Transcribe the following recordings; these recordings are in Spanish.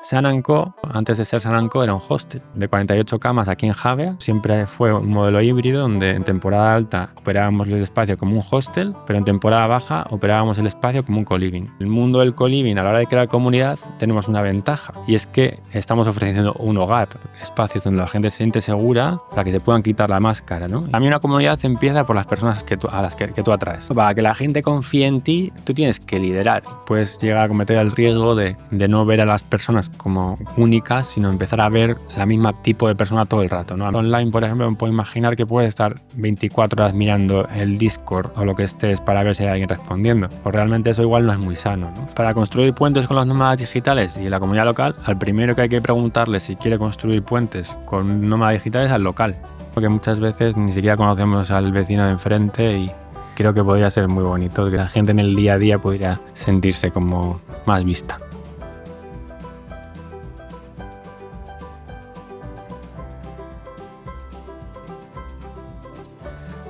San & Co, antes de ser San & Co, era un hostel de 48 camas aquí en Javea. Siempre fue un modelo híbrido donde en temporada alta operábamos el espacio como un hostel, pero en temporada baja operábamos el espacio como un co-living. El mundo del co-living, a la hora de crear comunidad, tenemos una ventaja, y es que estamos ofreciendo un hogar, espacios donde la gente se siente segura para que se puedan quitar la máscara, ¿no? A mí una comunidad empieza por las personas a las que tú atraes. Para que la gente confíe en ti, tú tienes que liderar. Puedes llegar a cometer el riesgo de no ver a las personas como únicas, sino empezar a ver la misma tipo de persona todo el rato, ¿no? Online, por ejemplo, me puedo imaginar que puedes estar 24 horas mirando el Discord o lo que estés para ver si hay alguien respondiendo. Pues realmente eso igual no es muy sano, ¿no? Para construir puentes con los nómadas digitales y la comunidad local, al primero que hay que preguntarle si quiere construir puentes con nómadas digitales es al local, porque muchas veces ni siquiera conocemos al vecino de enfrente y creo que podría ser muy bonito que la gente en el día a día pudiera sentirse como más vista.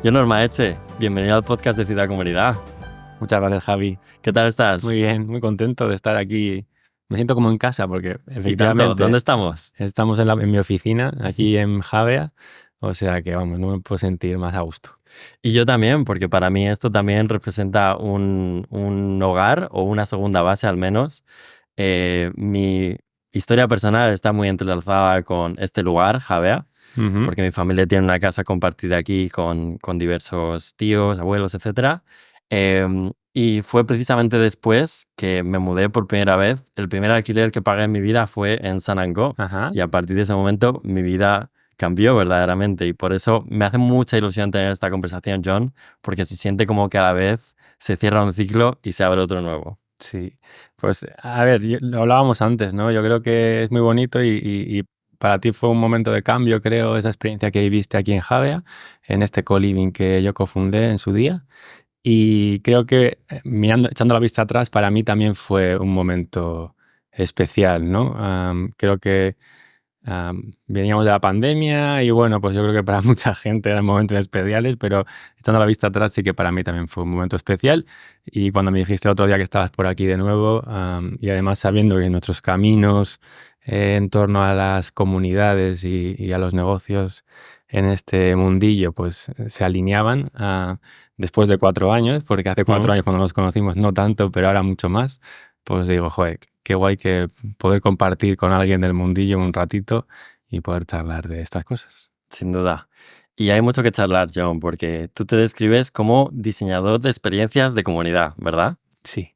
Jonor Maeche, bienvenido al podcast de Ciudad Comunidad. Muchas gracias, Javi. ¿Qué tal estás? Muy bien, muy contento de estar aquí. Me siento como en casa porque efectivamente... ¿Y tanto? ¿Dónde estamos? Estamos en mi oficina, aquí en Javea, o sea que vamos, no me puedo sentir más a gusto. Y yo también, porque para mí esto también representa un hogar o una segunda base al menos. Mi historia personal está muy entrelazada con este lugar, Javea, porque mi familia tiene una casa compartida aquí con diversos tíos, abuelos, etc. Y fue precisamente después que me mudé por primera vez. El primer alquiler que pagué en mi vida fue en San & Co. Ajá. Y a partir de ese momento mi vida cambió verdaderamente. Y por eso me hace mucha ilusión tener esta conversación, John, porque se siente como que a la vez se cierra un ciclo y se abre otro nuevo. Sí, pues a ver, lo hablábamos antes, ¿no? Yo creo que es muy bonito y para ti fue un momento de cambio, creo, esa experiencia que viviste aquí en Javea, en este co-living que yo cofundé en su día. Y creo que echando la vista atrás, para mí también fue un momento especial, ¿no? Creo que veníamos de la pandemia y bueno, pues yo creo que para mucha gente eran momentos especiales, pero echando la vista atrás sí que para mí también fue un momento especial. Y cuando me dijiste el otro día que estabas por aquí de nuevo, y además sabiendo que nuestros caminos en torno a las comunidades y a los negocios en este mundillo pues se alineaban después de 4 años, porque hace 4 años cuando nos conocimos no tanto, pero ahora mucho más, pues digo, joder, qué guay que poder compartir con alguien del mundillo un ratito y poder charlar de estas cosas. Sin duda. Y hay mucho que charlar, John, porque tú te describes como diseñador de experiencias de comunidad, ¿verdad? Sí.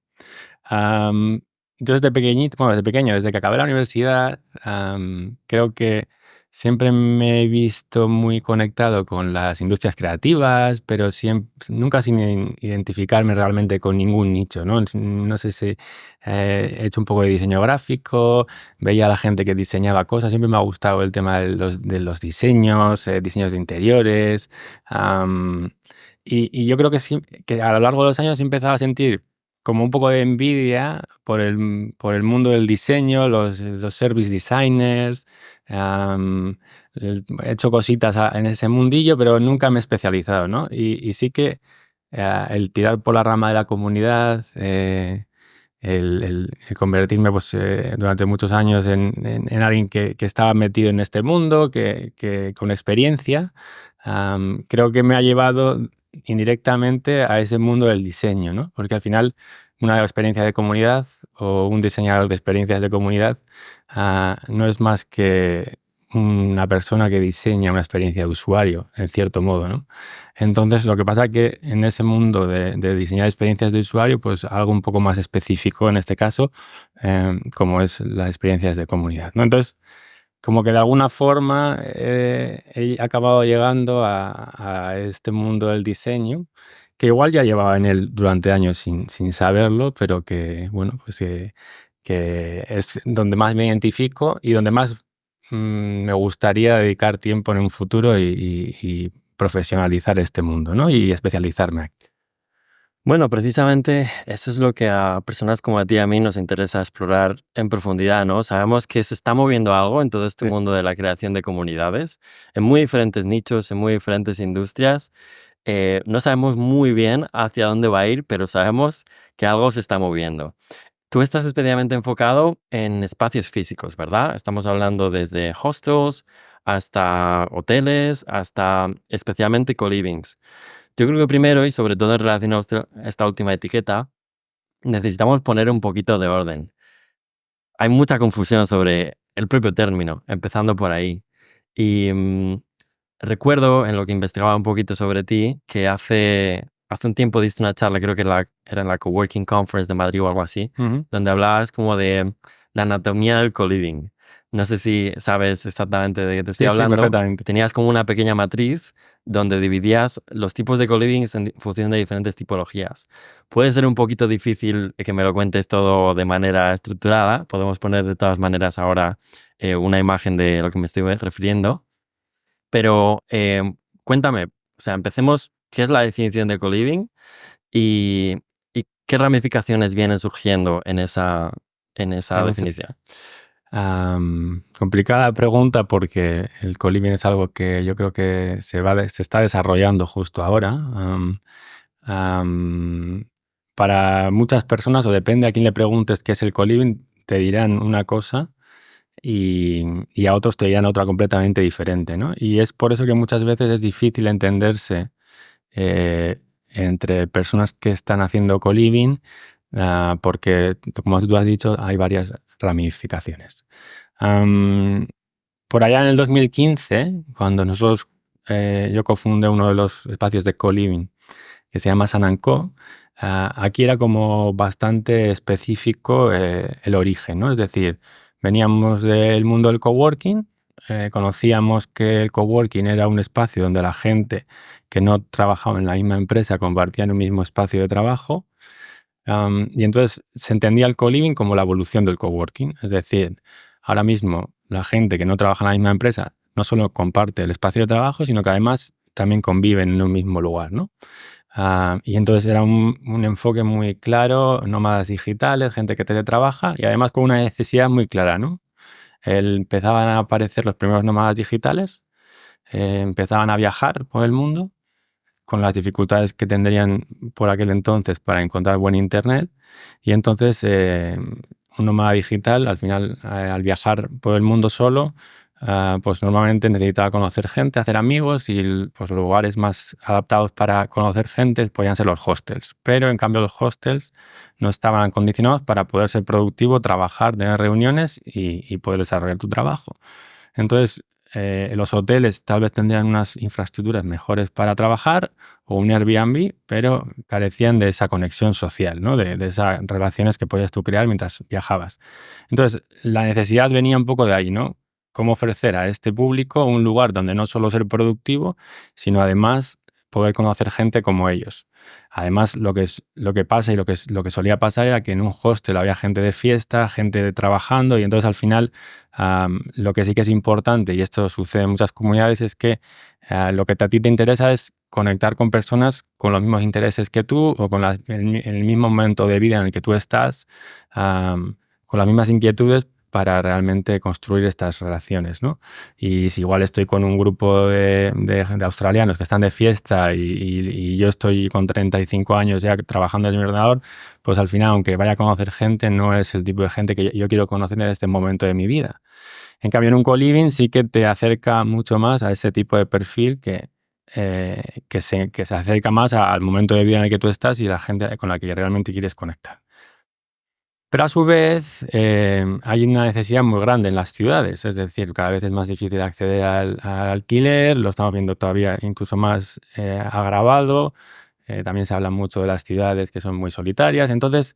Yo desde pequeño, desde que acabé la universidad, creo que siempre me he visto muy conectado con las industrias creativas, pero nunca sin identificarme realmente con ningún nicho, ¿no? No sé si he hecho un poco de diseño gráfico, veía a la gente que diseñaba cosas, siempre me ha gustado el tema de los diseños, diseños de interiores, y yo creo que, que a lo largo de los años he empezado a sentir como un poco de envidia por el mundo del diseño, los service designers. He hecho cositas en ese mundillo, pero nunca me he especializado, ¿no? Y sí que el tirar por la rama de la comunidad, el convertirme pues, durante muchos años en alguien que estaba metido en este mundo, que con experiencia, creo que me ha llevado indirectamente a ese mundo del diseño, ¿no? Porque al final una experiencia de comunidad o un diseñador de experiencias de comunidad no es más que una persona que diseña una experiencia de usuario, en cierto modo, ¿no? Entonces, lo que pasa es que en ese mundo de diseñar experiencias de usuario, pues algo un poco más específico en este caso, como es las experiencias de comunidad, ¿no? Entonces, como que de alguna forma he acabado llegando a este mundo del diseño, que igual ya llevaba en él durante años sin saberlo, pero que, bueno, pues que es donde más me identifico y donde más me gustaría dedicar tiempo en un futuro y profesionalizar este mundo, ¿no? Y especializarme. Bueno, precisamente eso es lo que a personas como a ti y a mí nos interesa explorar en profundidad, ¿no? Sabemos que se está moviendo algo en todo este mundo de la creación de comunidades, en muy diferentes nichos, en muy diferentes industrias. No sabemos muy bien hacia dónde va a ir, pero sabemos que algo se está moviendo. Tú estás especialmente enfocado en espacios físicos, ¿verdad? Estamos hablando desde hostels hasta hoteles, hasta especialmente co-livings. Yo creo que primero, y sobre todo en relación a esta última etiqueta, necesitamos poner un poquito de orden. Hay mucha confusión sobre el propio término, empezando por ahí. Y recuerdo, en lo que investigaba un poquito sobre ti, que hace un tiempo diste una charla, creo que era en la Coworking Conference de Madrid o algo así, Ujú. donde hablabas como de la anatomía del co-living. No sé si sabes exactamente de qué te estoy Sí, sí, hablando. perfectamente. Tenías como una pequeña matriz donde dividías los tipos de co-livings en función de diferentes tipologías. Puede ser un poquito difícil que me lo cuentes todo de manera estructurada. Podemos poner de todas maneras ahora una imagen de lo que me estoy refiriendo. Pero cuéntame, o sea, empecemos, ¿qué es la definición de co-living y, y qué ramificaciones vienen surgiendo en esa Conce- definición? Complicada pregunta porque el co-living es algo que yo creo que se está desarrollando justo ahora. Am, para muchas personas, o depende a quién le preguntes qué es el co-living, te dirán una cosa y, y a otros te dirán otra completamente diferente, ¿no? Y es por eso que muchas veces es difícil entenderse eh, entre personas que están haciendo co-living, porque, como tú has dicho, hay varias ramificaciones. Am, por allá en el 2015, cuando yo cofundé uno de los espacios de co-living que se llama San Co, aquí era como bastante específico el origen, ¿no? Es decir, veníamos del mundo del coworking, conocíamos que el coworking era un espacio donde la gente que no trabajaba en la misma empresa compartía un mismo espacio de trabajo. Y entonces se entendía el co-living como la evolución del coworking. Es decir, ahora mismo la gente que no trabaja en la misma empresa no solo comparte el espacio de trabajo, sino que además también conviven en un mismo lugar, ¿no? Y entonces era un enfoque muy claro, nómadas digitales, gente que teletrabaja y además con una necesidad muy clara, ¿no? Empezaban a aparecer los primeros nómadas digitales, empezaban a viajar por el mundo con las dificultades que tendrían por aquel entonces para encontrar buen internet. Y entonces un nómada digital, al final, al viajar por el mundo solo, pues normalmente necesitaba conocer gente, hacer amigos y pues, los lugares más adaptados para conocer gente podían ser los hostels. Pero en cambio los hostels no estaban condicionados para poder ser productivo, trabajar, tener reuniones y poder desarrollar tu trabajo. Entonces, los hoteles tal vez tendrían unas infraestructuras mejores para trabajar o un Airbnb, pero carecían de esa conexión social, ¿no? De esas relaciones que podías tú crear mientras viajabas. Entonces, la necesidad venía un poco de ahí, ¿no? Cómo ofrecer a este público un lugar donde no solo ser productivo, sino además poder conocer gente como ellos. Además, lo que pasa y lo que solía pasar era que en un hostel había gente de fiesta, gente trabajando y entonces al final lo que sí que es importante, y esto sucede en muchas comunidades, es que lo que a ti te interesa es conectar con personas con los mismos intereses que tú o con el mismo momento de vida en el que tú estás, con las mismas inquietudes para realmente construir estas relaciones, ¿no? Y si igual estoy con un grupo de australianos que están de fiesta y yo estoy con 35 años ya trabajando en mi ordenador, pues al final, aunque vaya a conocer gente, no es el tipo de gente que yo quiero conocer en este momento de mi vida. En cambio, en un co-living sí que te acerca mucho más a ese tipo de perfil que se acerca más al momento de vida en el que tú estás y la gente con la que realmente quieres conectar. Pero a su vez hay una necesidad muy grande en las ciudades, es decir, cada vez es más difícil acceder al alquiler, lo estamos viendo todavía incluso más agravado. También se habla mucho de las ciudades que son muy solitarias. Entonces,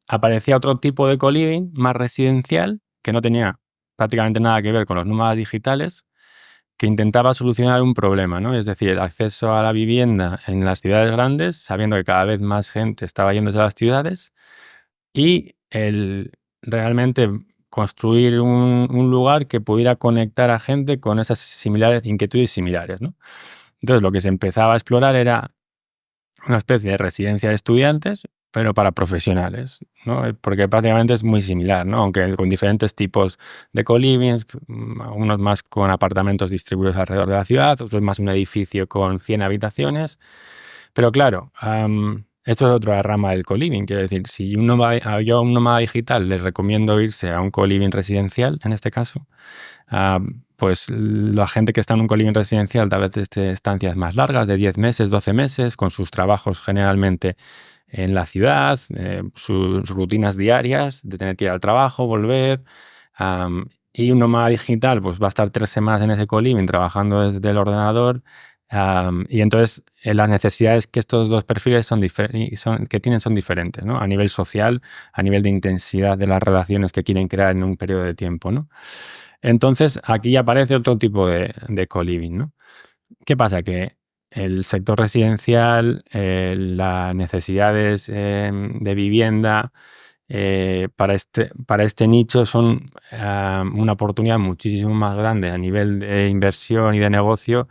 aparecía otro tipo de co-living más residencial que no tenía prácticamente nada que ver con los nómadas digitales, que intentaba solucionar un problema, ¿no? Es decir, el acceso a la vivienda en las ciudades grandes, sabiendo que cada vez más gente estaba yéndose a las ciudades, y el realmente construir un lugar que pudiera conectar a gente con esas inquietudes similares, ¿no? Entonces, lo que se empezaba a explorar era una especie de residencia de estudiantes, pero para profesionales, ¿no? Porque prácticamente es muy similar, ¿no? Aunque con diferentes tipos de co-livings, unos más con apartamentos distribuidos alrededor de la ciudad, otros más un edificio con 100 habitaciones. Pero claro, esto es otra rama del co-living. Quiero decir, si yo a un nómada digital les recomiendo irse a un co-living residencial, en este caso, pues la gente que está en un co-living residencial tal vez esté estancias más largas, de 10 meses, 12 meses, con sus trabajos generalmente en la ciudad, sus rutinas diarias de tener que ir al trabajo, volver. Y un nómada digital pues va a estar 3 semanas en ese co-living trabajando desde el ordenador. Y entonces las necesidades que estos dos perfiles que tienen son diferentes, ¿no? A nivel social, a nivel de intensidad de las relaciones que quieren crear en un periodo de tiempo, ¿no? Entonces aquí aparece otro tipo de co-living, ¿no? ¿Qué pasa? Que el sector residencial, las necesidades de vivienda para este nicho son una oportunidad muchísimo más grande a nivel de inversión y de negocio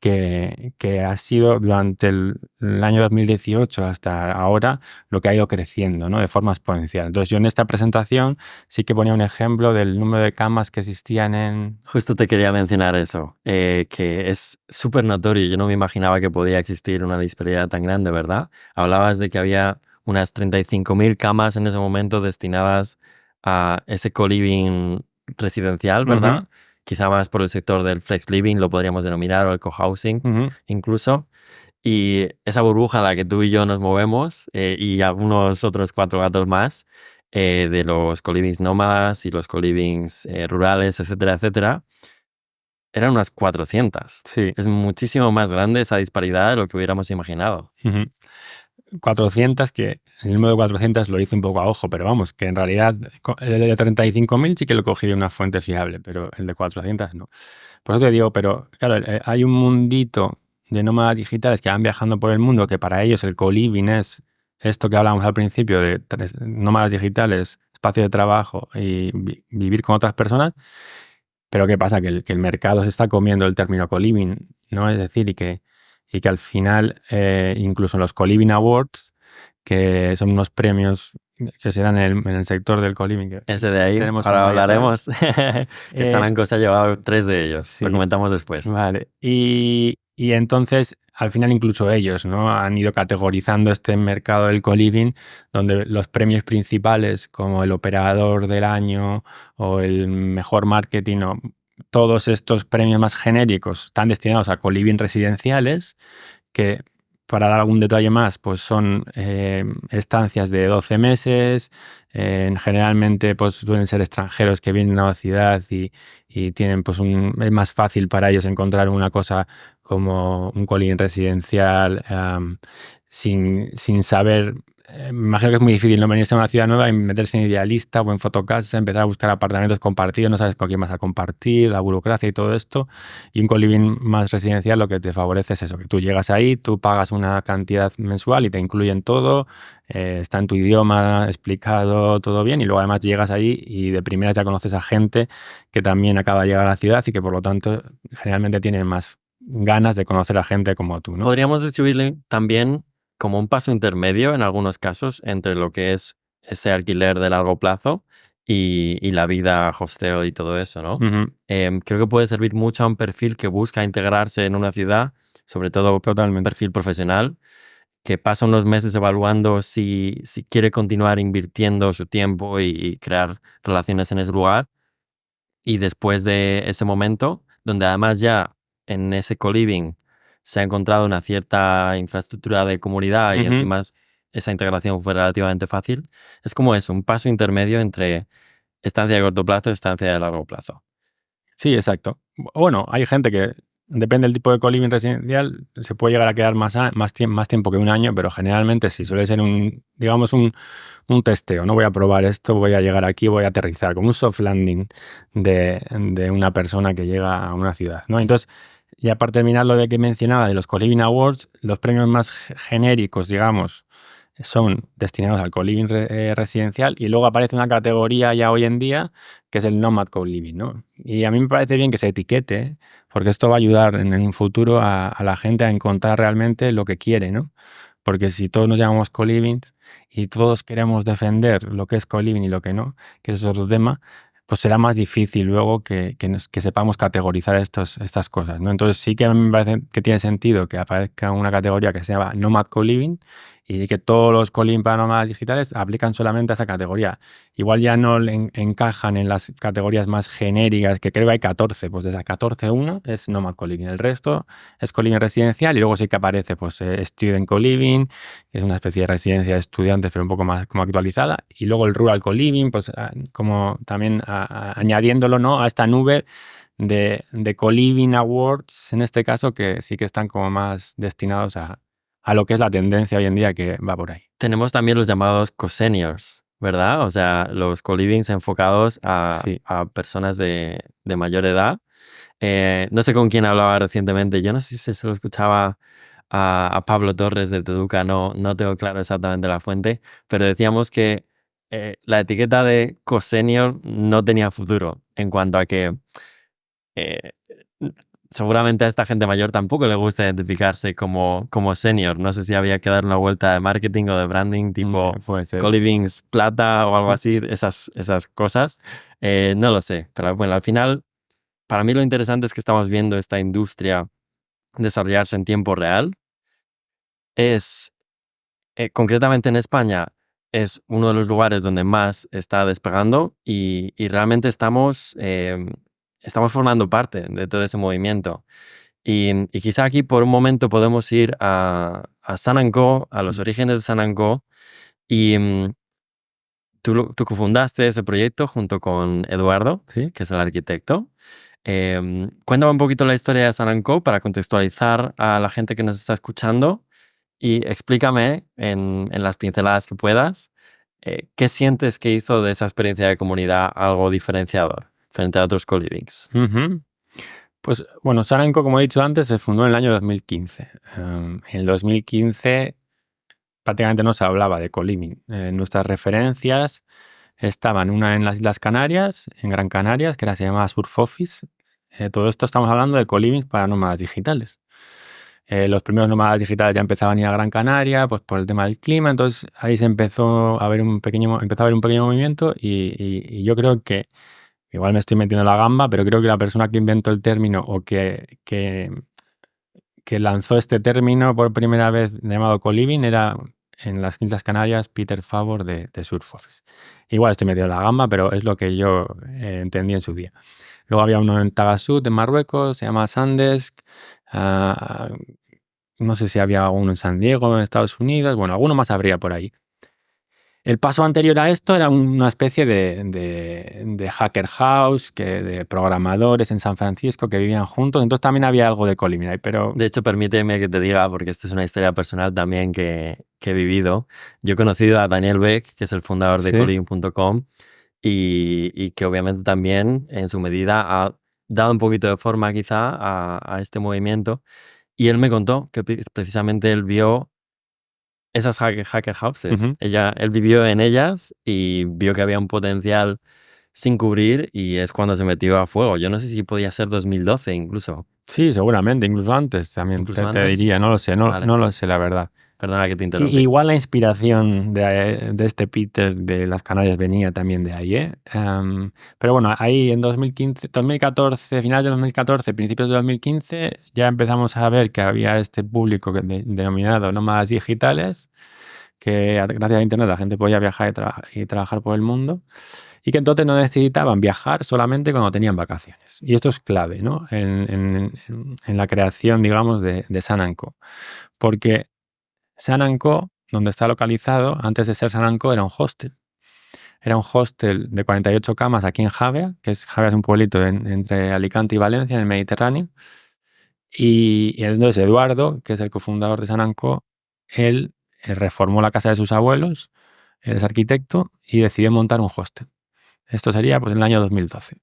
que ha sido durante el año 2018 hasta ahora lo que ha ido creciendo, ¿no? De forma exponencial. Entonces yo en esta presentación sí que ponía un ejemplo del número de camas que existían en... Justo te quería mencionar eso, que es súper notorio. Yo no me imaginaba que podía existir una disparidad tan grande, ¿verdad? Hablabas de que había unas 35.000 camas en ese momento destinadas a ese co-living residencial, ¿verdad? Ujú, Quizá más por el sector del flex living, lo podríamos denominar, o el cohousing ujú, incluso. Y esa burbuja en la que tú y yo nos movemos, y algunos otros 4 gatos más, de los colivings nómadas y los colivings rurales, etcétera, etcétera, eran unas 400. sí. Es muchísimo más grande esa disparidad de lo que hubiéramos imaginado. Ujú. 400, que el número de 400 lo hice un poco a ojo, pero vamos, que en realidad el de 35.000 sí que lo cogí de una fuente fiable, pero el de 400 no. Por eso te digo, pero claro, hay un mundito de nómadas digitales que van viajando por el mundo, que para ellos el co-living es esto que hablábamos al principio de nómadas digitales, espacio de trabajo y vivir con otras personas. Pero ¿qué pasa? Que el mercado se está comiendo el término co-living, ¿no? Es decir, y que al final, incluso en los co-living awards, que son unos premios que se dan en el sector del co-living, que Ese de ahí, tenemos ahora uno ahí atrás. hablaremos, que Eh, Salanco se ha llevado 3 de ellos. Lo sí, comentamos después. vale. Y entonces, al final, incluso ellos, ¿no? Han ido categorizando este mercado del co-living, donde los premios principales, como el operador del año o el mejor marketing, o todos estos premios más genéricos, están destinados a co-living residenciales, que, para dar algún detalle más, pues son estancias de 12 meses. Generalmente pues suelen ser extranjeros que vienen a la ciudad y tienen pues es más fácil para ellos encontrar una cosa como un co-living residencial, sin saber. Me imagino que es muy difícil no venirse a una ciudad nueva y meterse en Idealista o en Fotocasa, empezar a buscar apartamentos compartidos, no sabes con quién vas a compartir, la burocracia y todo esto. Y un co-living más residencial lo que te favorece es eso, que tú llegas ahí, tú pagas una cantidad mensual y te incluyen todo, está en tu idioma explicado, todo bien, y luego además llegas ahí y de primeras ya conoces a gente que también acaba de llegar a la ciudad y que por lo tanto generalmente tienen más ganas de conocer a gente como tú, ¿no? Podríamos describirle también como un paso intermedio en algunos casos entre lo que es ese alquiler de largo plazo y la vida hosteo y todo eso, ¿no? Ujú, Creo que puede servir mucho a un perfil que busca integrarse en una ciudad, sobre todo un totalmente. perfil profesional, que pasa unos meses evaluando si quiere continuar invirtiendo su tiempo y crear relaciones en ese lugar. Y después de ese momento, donde además ya en ese co-living se ha encontrado una cierta infraestructura de comunidad y Ujú. encima esa integración fue relativamente fácil, es como eso, un paso intermedio entre estancia de corto plazo y estancia de largo plazo. Sí, exacto. Bueno, hay gente que, depende del tipo de co-living residencial, se puede llegar a quedar más tiempo que un año, pero generalmente sí, suele ser digamos, un testeo. No voy a probar esto, voy a llegar aquí, voy a aterrizar, como un soft landing de una persona que llega a una ciudad, ¿no? Entonces, ya para terminar lo de que mencionaba de los co-living awards, los premios más genéricos, digamos, son destinados al co-living residencial, y luego aparece una categoría ya hoy en día que es el Nomad Co-Living, ¿no? Y a mí me parece bien que se etiquete, porque esto va a ayudar en un futuro a la gente a encontrar realmente lo que quiere, ¿no? Porque si todos nos llamamos co-living y todos queremos defender lo que es co-living y lo que no, que es otro tema, pues será más difícil luego que sepamos categorizar estas cosas, ¿no? Entonces sí que a mí me parece que tiene sentido que aparezca una categoría que se llama Nomad Co-Living Y sí que todos los co-living para nómadas digitales aplican solamente a esa categoría. Igual ya no encajan en las categorías más genéricas, que creo que hay 14, pues de esas 14 uno es nomad co-living. El resto es co-living residencial y luego sí que aparece pues student co-living, que es una especie de residencia de estudiantes pero un poco más como actualizada. Y luego el rural co-living, pues como también añadiéndolo, ¿no?, a esta nube de co-living awards, en este caso, que sí que están como más destinados a lo que es la tendencia hoy en día, que va por ahí. Tenemos también los llamados co-seniors, ¿verdad? O sea, los co-livings enfocados Sí. a personas de mayor edad. No sé con quién hablaba recientemente, yo no sé si se lo escuchaba a Pablo Torres de Teduca, no tengo claro exactamente la fuente, pero decíamos que la etiqueta de co-senior no tenía futuro en cuanto a que eh, seguramente a esta gente mayor tampoco le gusta identificarse como senior. No sé si había que dar una vuelta de marketing o de branding tipo Puede ser. co-livings plata o algo así, esas cosas. No lo sé, pero bueno, al final, para mí lo interesante es que estamos viendo esta industria desarrollarse en tiempo real. Es, concretamente en España, es uno de los lugares donde más está despegando y realmente estamos formando parte de todo ese movimiento. Y quizá aquí por un momento podemos ir a San Co, a los orígenes de San Co. Y tú cofundaste ese proyecto junto con Eduardo, Sí. que es el arquitecto. Cuéntame un poquito la historia de San Co para contextualizar a la gente que nos está escuchando y explícame en las pinceladas que puedas qué sientes que hizo de esa experiencia de comunidad algo diferenciador frente a otros co-livings. Pues bueno, Saranco, como he dicho antes, se fundó en el año 2015. En el 2015 prácticamente no se hablaba de co-living. Nuestras referencias estaban una en las Islas Canarias, en Gran Canarias, que se llamaba Surf Office. Todo esto estamos hablando de co-living para nómadas digitales. Los primeros nómadas digitales ya empezaban a ir a Gran Canaria, pues por el tema del clima. Entonces ahí se empezó a ver un pequeño movimiento y yo creo que, igual me estoy metiendo la gamba, pero creo que la persona que inventó el término o que lanzó este término por primera vez llamado co-living era en las Islas Canarias Peter Favor de Surf Office. Igual estoy metiendo la gamba, pero es lo que yo entendí en su día. Luego había uno en Tagasut, en Marruecos, se llama Sandesk. No sé si había uno en San Diego, en Estados Unidos. Bueno, alguno más habría por ahí. El paso anterior a esto era una especie de hacker house, de programadores en San Francisco que vivían juntos. Entonces también había algo de co-living ahí, pero... De hecho, permíteme que te diga, porque esto es una historia personal también que he vivido. Yo he conocido a Daniel Beck, que es el fundador de ¿Sí? coliving.com y que obviamente también en su medida ha dado un poquito de forma quizá a este movimiento. Y él me contó que precisamente él vio esas hacker houses. Ujú. Él vivió en ellas y vio que había un potencial sin cubrir y es cuando se metió a fuego. Yo no sé si podía ser 2012 incluso. Sí, seguramente, incluso antes también Incluso te antes. diría, no lo sé, Vale. no lo sé, la verdad. Perdona que te interrumpí. Igual la inspiración de este Peter de las Canarias venía también de ahí, ¿eh? Pero bueno, ahí en 2014, finales de 2014, principios de 2015, ya empezamos a ver que había este público denominado nómadas digitales, que gracias a Internet la gente podía viajar y trabajar por el mundo, y que entonces no necesitaban viajar solamente cuando tenían vacaciones. Y esto es clave, ¿no?, en la creación, digamos, de San Co. Porque San Co, donde está localizado, antes de ser San Co, era un hostel. Era un hostel de 48 camas aquí en Javea, Javea es un pueblito entre Alicante y Valencia, en el Mediterráneo. Y entonces Eduardo, que es el cofundador de San Co, él reformó la casa de sus abuelos, él es arquitecto, y decidió montar un hostel. Esto sería pues en el año 2012.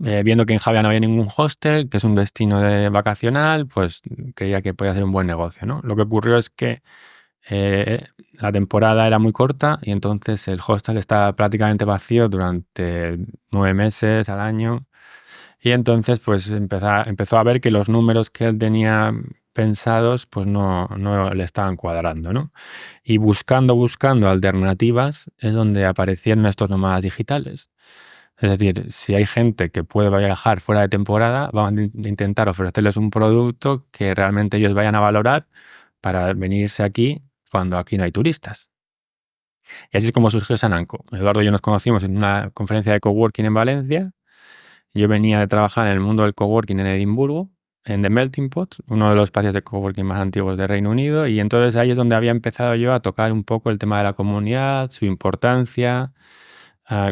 Viendo que en Javea no había ningún hostel, que es un destino vacacional, pues creía que podía ser un buen negocio, ¿no? Lo que ocurrió es que la temporada era muy corta y entonces el hostel estaba prácticamente vacío durante 9 meses al año. Y entonces pues empezó a ver que los números que él tenía pensados pues no le estaban cuadrando, ¿no? Y buscando alternativas es donde aparecieron estos nómadas digitales. Es decir, si hay gente que puede viajar fuera de temporada, van a intentar ofrecerles un producto que realmente ellos vayan a valorar, para venirse aquí cuando aquí no hay turistas. Y así es como surgió Sananco. Eduardo y yo nos conocimos en una conferencia de coworking en Valencia. Yo venía de trabajar en el mundo del coworking en Edimburgo, en The Melting Pot, uno de los espacios de coworking más antiguos de Reino Unido, y entonces ahí es donde había empezado yo a tocar un poco el tema de la comunidad, su importancia.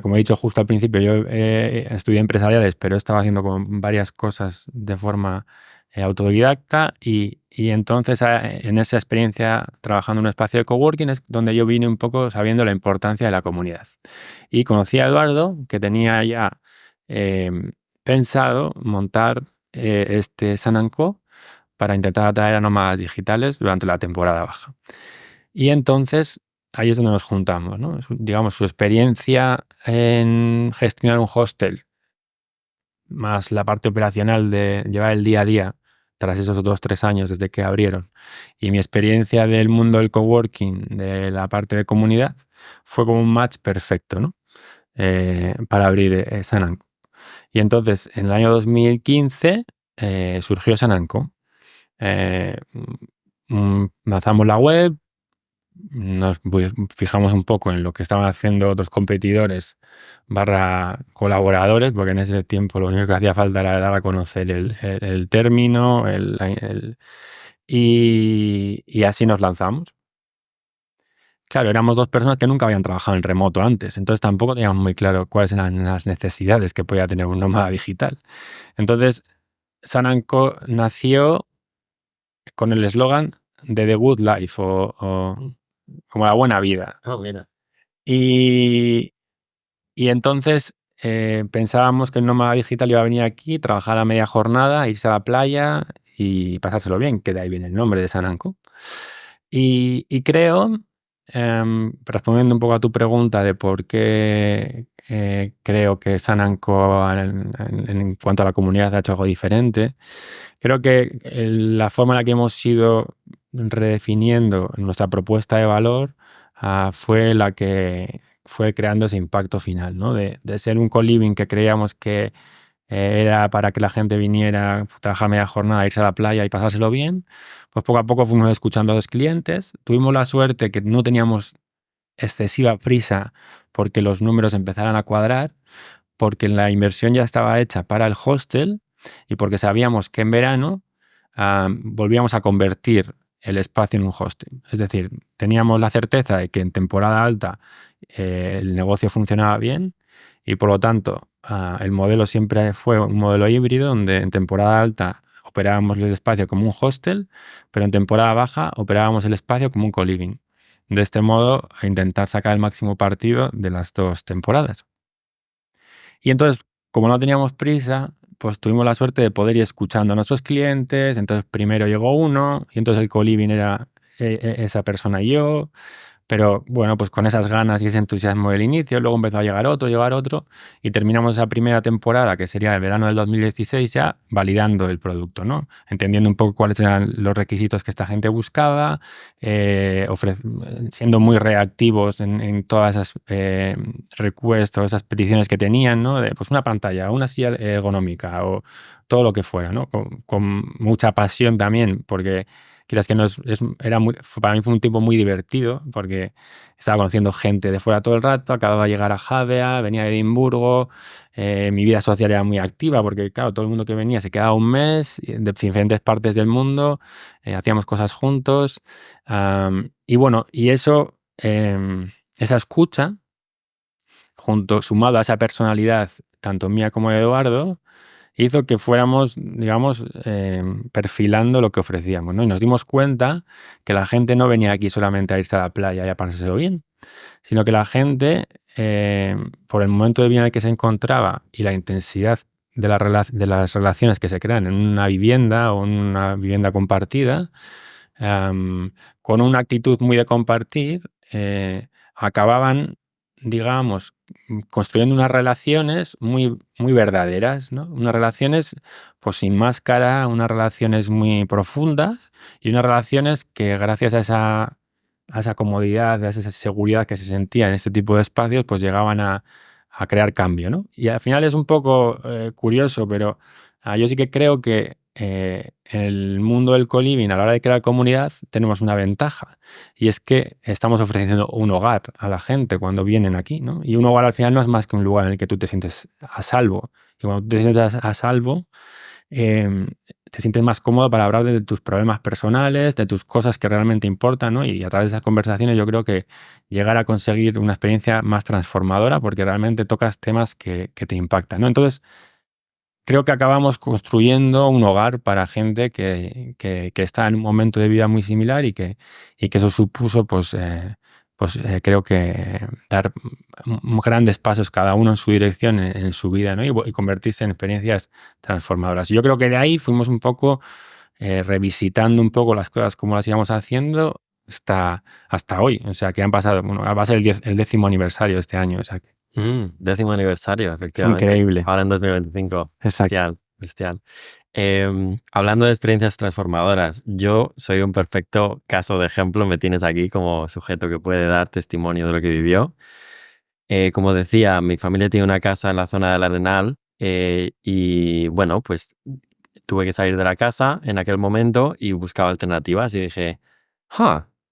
Como he dicho justo al principio, yo estudié empresariales, pero estaba haciendo como varias cosas de forma autodidacta y entonces en esa experiencia trabajando en un espacio de coworking es donde yo vine un poco sabiendo la importancia de la comunidad. Y conocí a Eduardo, que tenía ya eh, pensado montar este Sananco para intentar atraer a nómadas digitales durante la temporada baja. Y entonces ahí es donde nos juntamos, ¿no? Digamos, su experiencia en gestionar un hostel, más la parte operacional de llevar el día a día tras esos 2-3 años desde que abrieron, y mi experiencia del mundo del coworking, de la parte de comunidad, fue como un match perfecto, ¿no? Para abrir Sananco. Y entonces, en el año 2015, surgió Sananco. Lanzamos la web, nos fijamos un poco en lo que estaban haciendo otros competidores barra colaboradores, porque en ese tiempo lo único que hacía falta era dar a conocer el término y así nos lanzamos. Claro, éramos dos personas que nunca habían trabajado en remoto antes, entonces tampoco teníamos muy claro cuáles eran las necesidades que podía tener un nómada digital. Entonces, Sananco nació con el eslogan de The Good Life o como la buena vida. Oh, mira. Y entonces pensábamos que el nómada digital iba a venir aquí, trabajar a media jornada, irse a la playa y pasárselo bien, que de ahí viene el nombre de Sananco. Y creo, respondiendo un poco a tu pregunta de por qué creo que Sananco en cuanto a la comunidad ha hecho algo diferente, creo que la forma en la que hemos ido redefiniendo nuestra propuesta de valor fue la que fue creando ese impacto final, ¿no? De ser un co-living que creíamos que era para que la gente viniera a trabajar media jornada, irse a la playa y pasárselo bien, pues poco a poco fuimos escuchando a los clientes. Tuvimos la suerte que no teníamos excesiva prisa porque los números empezaran a cuadrar, porque la inversión ya estaba hecha para el hostel y porque sabíamos que en verano volvíamos a convertir el espacio en un hostel. Es decir, teníamos la certeza de que en temporada alta el negocio funcionaba bien y por lo tanto el modelo siempre fue un modelo híbrido donde en temporada alta operábamos el espacio como un hostel, pero en temporada baja operábamos el espacio como un co-living. De este modo, a intentar sacar el máximo partido de las dos temporadas. Y entonces, como no teníamos prisa, pues tuvimos la suerte de poder ir escuchando a nuestros clientes. Entonces, primero llegó uno y entonces el co-living era esa persona y yo. Pero bueno, pues con esas ganas y ese entusiasmo del inicio, luego empezó a llegar otro, y terminamos esa primera temporada, que sería el verano del 2016, ya validando el producto, ¿no? Entendiendo un poco cuáles eran los requisitos que esta gente buscaba, siendo muy reactivos en todas esas requests o esas peticiones que tenían, ¿no? De pues una pantalla, una silla ergonómica o todo lo que fuera, ¿no? Con mucha pasión también, porque quieras que no, para mí fue un tiempo muy divertido porque estaba conociendo gente de fuera todo el rato, acababa de llegar a Javea, venía de Edimburgo, mi vida social era muy activa porque, claro, todo el mundo que venía se quedaba un mes de diferentes partes del mundo, hacíamos cosas juntos, y bueno, y eso, esa escucha, sumado a esa personalidad, tanto mía como de Eduardo, hizo que fuéramos, digamos, perfilando lo que ofrecíamos, ¿no? Y nos dimos cuenta que la gente no venía aquí solamente a irse a la playa y a pasárselo bien, sino que la gente, por el momento de vida en el que se encontraba y la intensidad de las relaciones que se crean en una vivienda o en una vivienda compartida, con una actitud muy de compartir, acababan, digamos, construyendo unas relaciones muy, muy verdaderas, ¿no? Unas relaciones pues sin máscara, unas relaciones muy profundas y unas relaciones que gracias a esa comodidad, a esa seguridad que se sentía en este tipo de espacios, pues llegaban a crear cambio, ¿no? Y al final es un poco curioso, pero yo sí que creo que en el mundo del co-living, a la hora de crear comunidad, tenemos una ventaja. Y es que estamos ofreciendo un hogar a la gente cuando vienen aquí, ¿no? Y un hogar al final no es más que un lugar en el que tú te sientes a salvo. Y cuando tú te sientes a salvo, eh, te sientes más cómodo para hablar de tus problemas personales, de tus cosas que realmente importan, ¿no? Y a través de esas conversaciones yo creo que llegar a conseguir una experiencia más transformadora porque realmente tocas temas que te impactan, ¿no? Entonces, creo que acabamos construyendo un hogar para gente que está en un momento de vida muy similar y que eso supuso, creo que dar grandes pasos cada uno en su dirección en su vida, ¿no? Y convertirse en experiencias transformadoras. Yo creo que de ahí fuimos un poco revisitando un poco las cosas como las íbamos haciendo hasta hoy. O sea, que han pasado, bueno, va a ser el 10º aniversario este año. O sea, 10º aniversario, efectivamente. increíble. Ahora en 2025. Exacto. Bestial, bestial. Hablando de experiencias transformadoras, yo soy un perfecto caso de ejemplo. Me tienes aquí como sujeto que puede dar testimonio de lo que vivió. Como decía, mi familia tiene una casa en la zona del Arenal y bueno, pues tuve que salir de la casa en aquel momento y buscaba alternativas y dije,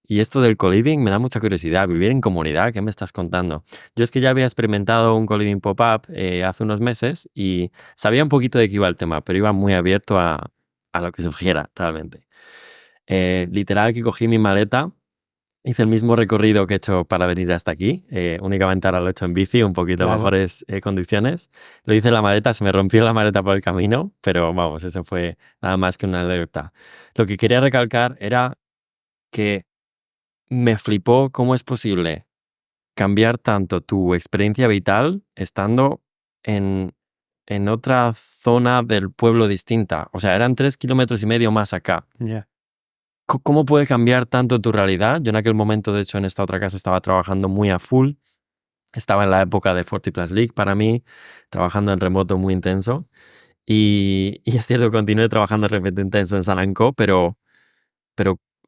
y esto del co-living me da mucha curiosidad, vivir en comunidad, ¿qué me estás contando? Yo es que ya había experimentado un co-living pop-up hace unos meses y sabía un poquito de qué iba el tema, pero iba muy abierto a lo que surgiera realmente. Literal que cogí mi maleta. Hice el mismo recorrido que he hecho para venir hasta aquí. Únicamente ahora lo he hecho en bici, un poquito Claro. mejores condiciones. Lo hice en la maleta, se me rompió la maleta por el camino, pero vamos, eso fue nada más que una anécdota. Lo que quería recalcar era que me flipó cómo es posible cambiar tanto tu experiencia vital estando en, en otra zona del pueblo distinta. O sea, eran 3,5 kilómetros más acá. Yeah. ¿Cómo puede cambiar tanto tu realidad? Yo en aquel momento, de hecho, en esta otra casa estaba trabajando muy a full. Estaba en la época de 40 Plus League para mí, trabajando en remoto muy intenso. Y es cierto, continué trabajando en remoto intenso en San Anco, pero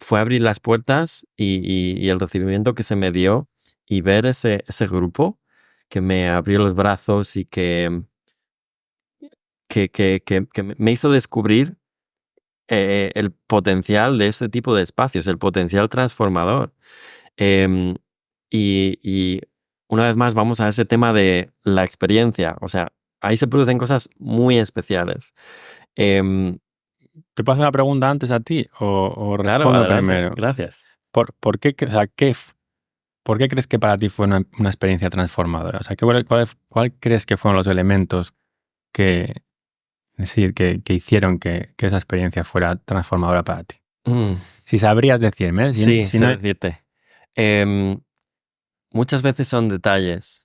fue abrir las puertas y el recibimiento que se me dio y ver ese grupo que me abrió los brazos y que me hizo descubrir el potencial de este tipo de espacios, el potencial transformador. Em, y una vez más vamos a ese tema de la experiencia. O sea, ahí se producen cosas muy especiales. Em, ¿Te puedo hacer una pregunta antes a ti o claro, respondo adelante. primero? Gracias. ¿Por qué, o sea, por qué crees que para ti fue una experiencia transformadora? O sea, ¿cuál crees que fueron los elementos que, es decir, que hicieron que esa experiencia fuera transformadora para ti? Mm, Si sabrías decirme, ¿eh? sí, Si sé no, decirte. Em, muchas veces son detalles.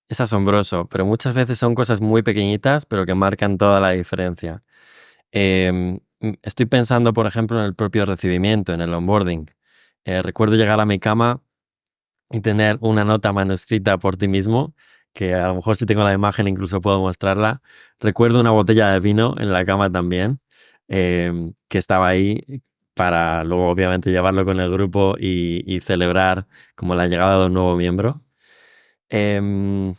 Es asombroso, pero muchas veces son cosas muy pequeñitas, pero que marcan toda la diferencia. Estoy pensando, por ejemplo, en el propio recibimiento, en el onboarding. Recuerdo llegar a mi cama y tener una nota manuscrita por ti mismo, que a lo mejor si tengo la imagen incluso puedo mostrarla. Recuerdo una botella de vino en la cama también, que estaba ahí para luego obviamente llevarlo con el grupo y celebrar como la llegada de un nuevo miembro. Em,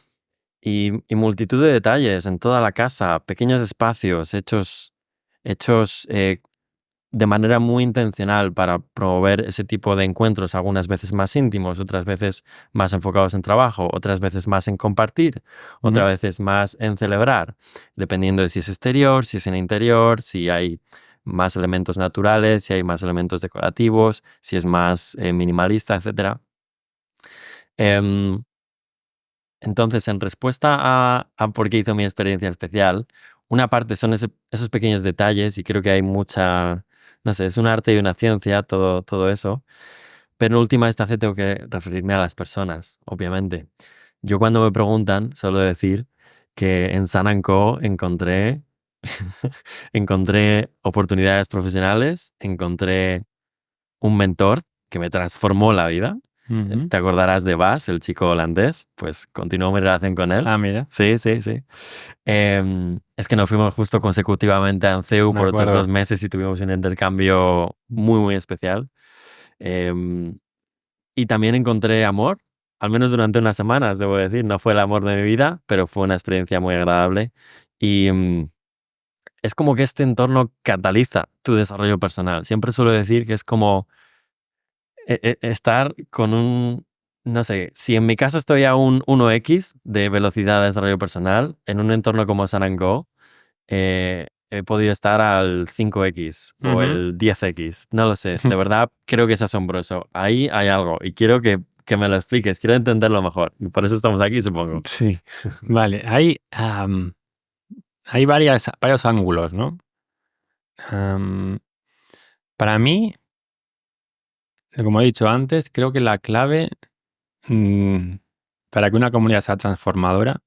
y multitud de detalles en toda la casa, pequeños espacios hechos de manera muy intencional para promover ese tipo de encuentros, algunas veces más íntimos, otras veces más enfocados en trabajo, otras veces más en compartir, otras veces más en celebrar, dependiendo de si es exterior, si es en interior, si hay más elementos naturales, si hay más elementos decorativos, si es más minimalista, etc. Entonces, en respuesta a por qué hizo mi experiencia especial, una parte son esos pequeños detalles y creo que hay mucha, no sé, es un arte y una ciencia todo eso. Pero en última instancia tengo que referirme a las personas, obviamente. Yo cuando me preguntan suelo decir que en San Co encontré, encontré oportunidades profesionales, encontré un mentor que me transformó la vida. ¿Te acordarás de Bas, el chico holandés? Pues continuó mi relación con él. Ah, mira, Sí, sí, sí. Es que nos fuimos justo consecutivamente a Anceu me por otros acuerdo. 2 meses y tuvimos un intercambio muy, muy especial. Em, y también encontré amor, al menos durante unas semanas, debo decir. No fue el amor de mi vida, pero fue una experiencia muy agradable. Y es como que este entorno cataliza tu desarrollo personal. Siempre suelo decir que es como estar con un, no sé, si en mi caso estoy a un 1x de velocidad de desarrollo personal, en un entorno como San Go, he podido estar al 5x o Ujú. el 10x, no lo sé. De verdad, creo que es asombroso. Ahí hay algo y quiero que me lo expliques, quiero entenderlo mejor. Y por eso estamos aquí, supongo. Sí, vale. Hay varios ángulos, ¿no? Am, para mí, como he dicho antes, creo que la clave mm, para que una comunidad sea transformadora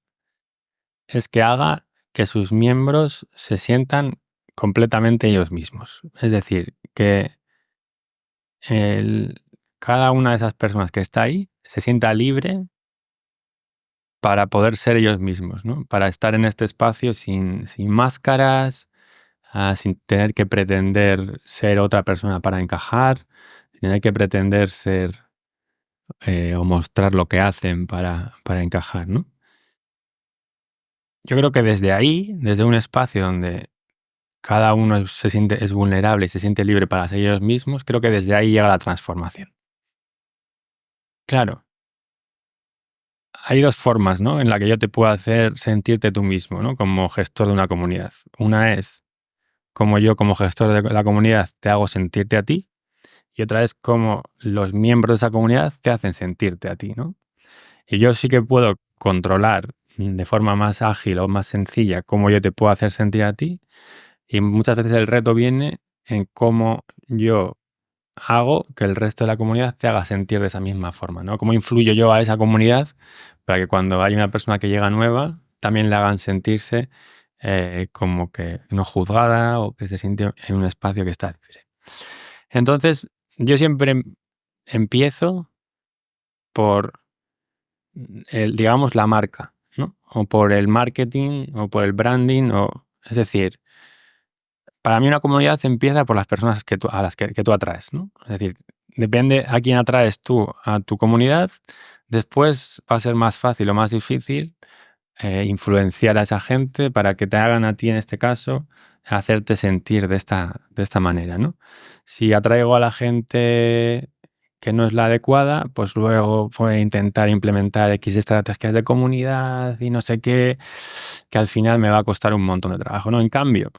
es que haga que sus miembros se sientan completamente ellos mismos. Es decir, que el- cada una de esas personas que está ahí se sienta libre para poder ser ellos mismos, ¿no? Para estar en este espacio sin máscaras, sin tener que pretender ser otra persona para encajar, sin tener que pretender ser o mostrar lo que hacen para encajar, ¿no? Yo creo que desde ahí, desde un espacio donde cada uno es vulnerable y se siente libre para ser ellos mismos, creo que desde ahí llega la transformación. Claro, hay dos formas, ¿no? En la que yo te puedo hacer sentirte tú mismo, ¿no? Como gestor de una comunidad. Una es como yo, como gestor de la comunidad, te hago sentirte a ti. Y otra es como los miembros de esa comunidad te hacen sentirte a ti, ¿no? Y yo sí que puedo controlar de forma más ágil o más sencilla cómo yo te puedo hacer sentir a ti. Y muchas veces el reto viene en cómo yo hago que el resto de la comunidad te haga sentir de esa misma forma, ¿no? Cómo influyo yo a esa comunidad para que cuando hay una persona que llega nueva, también le hagan sentirse como que no juzgada o que se siente en un espacio que está libre. Entonces, yo siempre empiezo por, digamos, la marca, ¿no? O por el marketing o por el branding, es decir, para mí una comunidad empieza por las personas a las que tú atraes, ¿no? Es decir, depende a quién atraes tú a tu comunidad, después va a ser más fácil o más difícil influenciar a esa gente para que te hagan a ti, en este caso, hacerte sentir de esta manera, ¿no? Si atraigo a la gente que no es la adecuada, pues luego voy a intentar implementar X estrategias de comunidad y no sé qué, que al final me va a costar un montón de trabajo, ¿no? En cambio,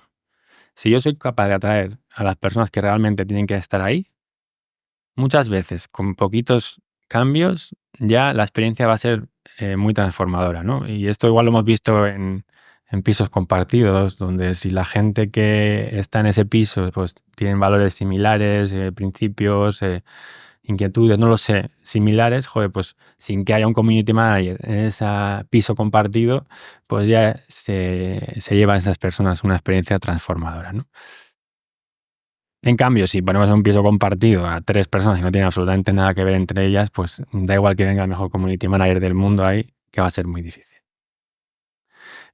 si yo soy capaz de atraer a las personas que realmente tienen que estar ahí, muchas veces con poquitos cambios ya la experiencia va a ser muy transformadora, ¿no? Y esto igual lo hemos visto en pisos compartidos, donde si la gente que está en ese piso pues tienen valores similares, principios, inquietudes, no lo sé, similares, joder, pues sin que haya un community manager en ese piso compartido, pues ya se llevan esas personas una experiencia transformadora, ¿no? En cambio, si ponemos un piso compartido a 3 personas y no tienen absolutamente nada que ver entre ellas, pues da igual que venga el mejor community manager del mundo ahí, que va a ser muy difícil.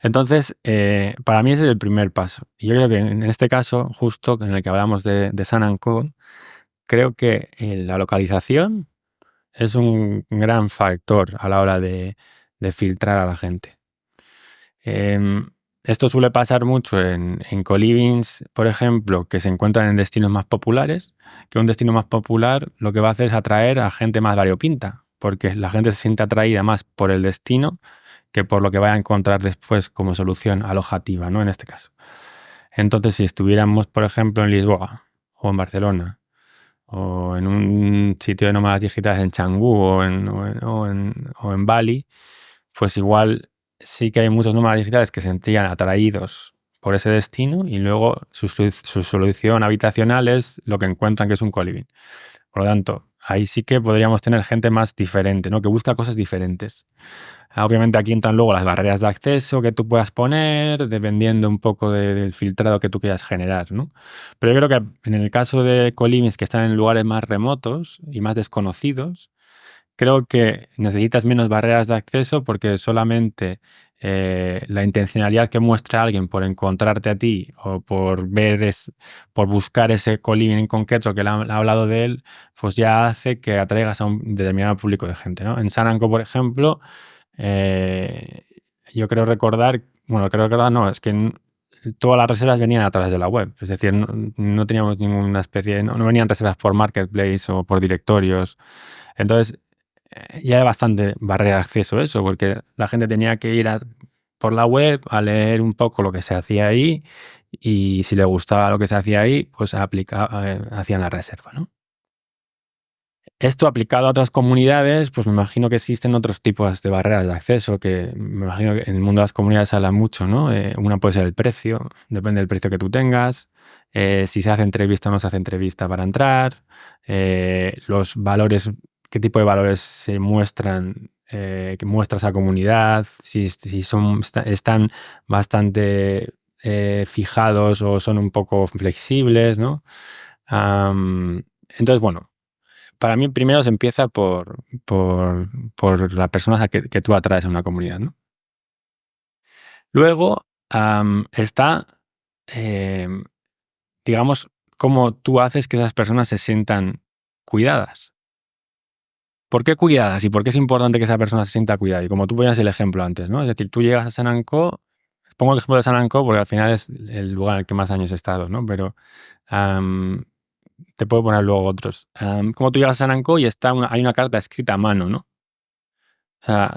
Entonces, para mí ese es el primer paso. Y yo creo que en este caso, justo en el que hablamos de San Co, creo que la localización es un gran factor a la hora de filtrar a la gente. Em, Esto suele pasar mucho en colivings, por ejemplo, que se encuentran en destinos más populares, que un destino más popular lo que va a hacer es atraer a gente más variopinta, porque la gente se siente atraída más por el destino que por lo que vaya a encontrar después como solución alojativa, ¿no? En este caso. Entonces, si estuviéramos, por ejemplo, en Lisboa o en Barcelona o en un sitio de nómadas digitales en Canggu o en Bali, pues igual sí que hay muchos nómadas digitales que se sentían atraídos por ese destino y luego su solución habitacional es lo que encuentran que es un coliving. Por lo tanto, ahí sí que podríamos tener gente más diferente, ¿no? Que busca cosas diferentes. Obviamente aquí entran luego las barreras de acceso que tú puedas poner, dependiendo un poco del filtrado que tú quieras generar, ¿no? Pero yo creo que en el caso de colivings que están en lugares más remotos y más desconocidos, creo que necesitas menos barreras de acceso porque solamente la intencionalidad que muestra alguien por encontrarte a ti o por buscar ese coliving en concreto que le ha hablado de él, pues ya hace que atraigas a un determinado público de gente, ¿no? En Sananco, por ejemplo, yo creo recordar, no, es que todas las reservas venían a través de la web. Es decir, no teníamos ninguna especie, no venían reservas por marketplace o por directorios. Entonces, ya era bastante barrera de acceso eso, porque la gente tenía que ir por la web a leer un poco lo que se hacía ahí y si le gustaba lo que se hacía ahí, pues hacían la reserva, ¿no? Esto aplicado a otras comunidades, pues me imagino que existen otros tipos de barreras de acceso, que me imagino que en el mundo de las comunidades se habla mucho, ¿no? Una puede ser el precio, depende del precio que tú tengas, si se hace entrevista o no se hace entrevista para entrar, los valores, qué tipo de valores se muestran, que muestra esa comunidad, si están bastante fijados o son un poco flexibles, ¿no? Entonces, bueno, para mí primero se empieza por las personas que tú atraes a una comunidad, ¿no? Luego está, em, digamos, cómo tú haces que esas personas se sientan cuidadas. ¿Por qué cuidadas y por qué es importante que esa persona se sienta cuidada? Y como tú ponías el ejemplo antes, ¿no? Es decir, tú llegas a San Anco, pongo el ejemplo de San Anco porque al final es el lugar en el que más años he estado, ¿no? Pero am, te puedo poner luego otros. Como tú llegas a San Anco y hay una carta escrita a mano, ¿no? O sea,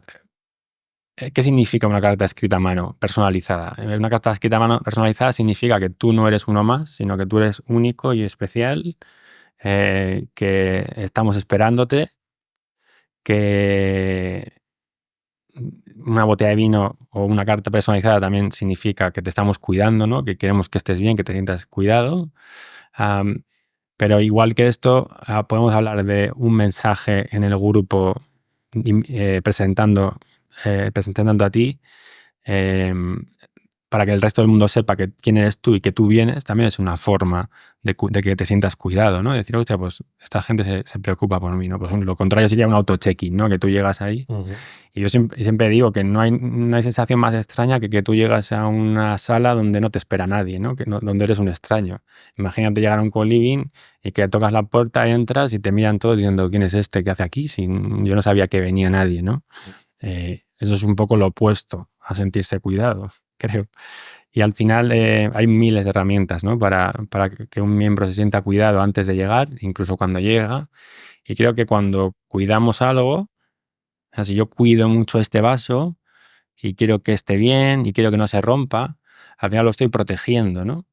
¿qué significa una carta escrita a mano personalizada? Una carta escrita a mano personalizada significa que tú no eres uno más, sino que tú eres único y especial, que estamos esperándote, que una botella de vino o una carta personalizada también significa que te estamos cuidando, ¿no? Que queremos que estés bien, que te sientas cuidado. Pero igual que esto, podemos hablar de un mensaje en el grupo presentando a ti, para que el resto del mundo sepa quién eres tú y que tú vienes, también es una forma de que te sientas cuidado, ¿no? Decir, hostia, pues esta gente se preocupa por mí, ¿no? Por ejemplo, lo contrario sería un auto-check-in, ¿no? Que tú llegas ahí. Y yo siempre digo que no hay sensación más extraña que tú llegas a una sala donde no te espera nadie, ¿no? Donde eres un extraño. Imagínate llegar a un co-living y que tocas la puerta, entras y te miran todos diciendo, ¿quién es este? ¿Qué hace aquí? Yo no sabía que venía nadie, ¿no? Eso es un poco lo opuesto a sentirse cuidado, creo. Y al final hay miles de herramientas, ¿no? Para que un miembro se sienta cuidado antes de llegar, incluso cuando llega. Y creo que cuando cuidamos algo, o sea, si yo cuido mucho este vaso y quiero que esté bien y quiero que no se rompa, al final lo estoy protegiendo, ¿no?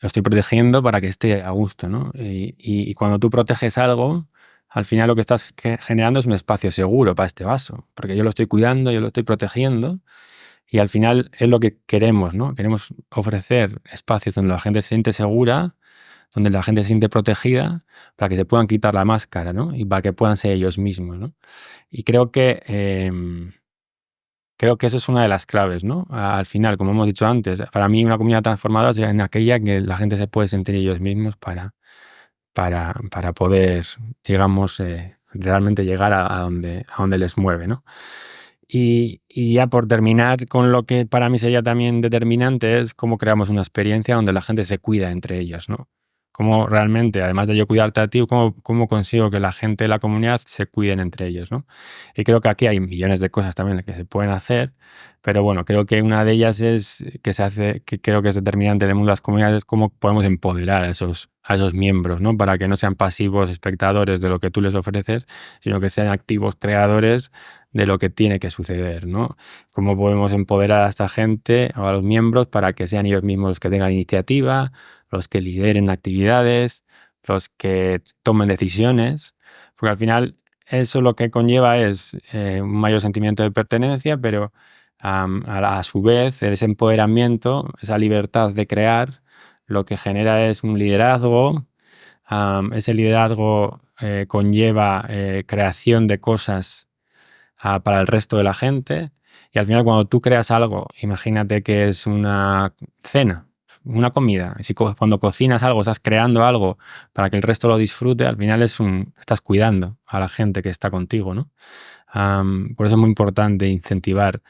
Lo estoy protegiendo para que esté a gusto, ¿no? Y cuando tú proteges algo, al final lo que estás generando es un espacio seguro para este vaso, porque yo lo estoy cuidando, yo lo estoy protegiendo y al final es lo que queremos, ¿no? Queremos ofrecer espacios donde la gente se siente segura, donde la gente se siente protegida, para que se puedan quitar la máscara, ¿no? Y para que puedan ser ellos mismos, ¿no? Y creo que eso es una de las claves, ¿no? Al final, como hemos dicho antes, para mí una comunidad transformada es en aquella que la gente se puede sentir ellos mismos para poder, digamos, realmente llegar a donde les mueve, ¿no? Y ya por terminar con lo que para mí sería también determinante es cómo creamos una experiencia donde la gente se cuida entre ellos, ¿no? Cómo realmente, además de yo cuidarte a ti, cómo consigo que la gente de la comunidad se cuiden entre ellos, ¿no? Y creo que aquí hay millones de cosas también que se pueden hacer, pero bueno, creo que una de ellas es que creo que es determinante en el mundo de las comunidades, cómo podemos empoderar a esos miembros, ¿no? Para que no sean pasivos espectadores de lo que tú les ofreces, sino que sean activos creadores de lo que tiene que suceder, ¿no? Cómo podemos empoderar a esta gente o a los miembros para que sean ellos mismos los que tengan iniciativa, los que lideren actividades, los que tomen decisiones, porque al final eso lo que conlleva es un mayor sentimiento de pertenencia, pero a su vez ese empoderamiento, esa libertad de crear, lo que genera es un liderazgo. Ese liderazgo conlleva creación de cosas para el resto de la gente. Y al final cuando tú creas algo, imagínate que es una cena, una comida. Cuando cocinas algo, estás creando algo para que el resto lo disfrute, al final estás cuidando a la gente que está contigo, ¿no? Por eso es muy importante incentivar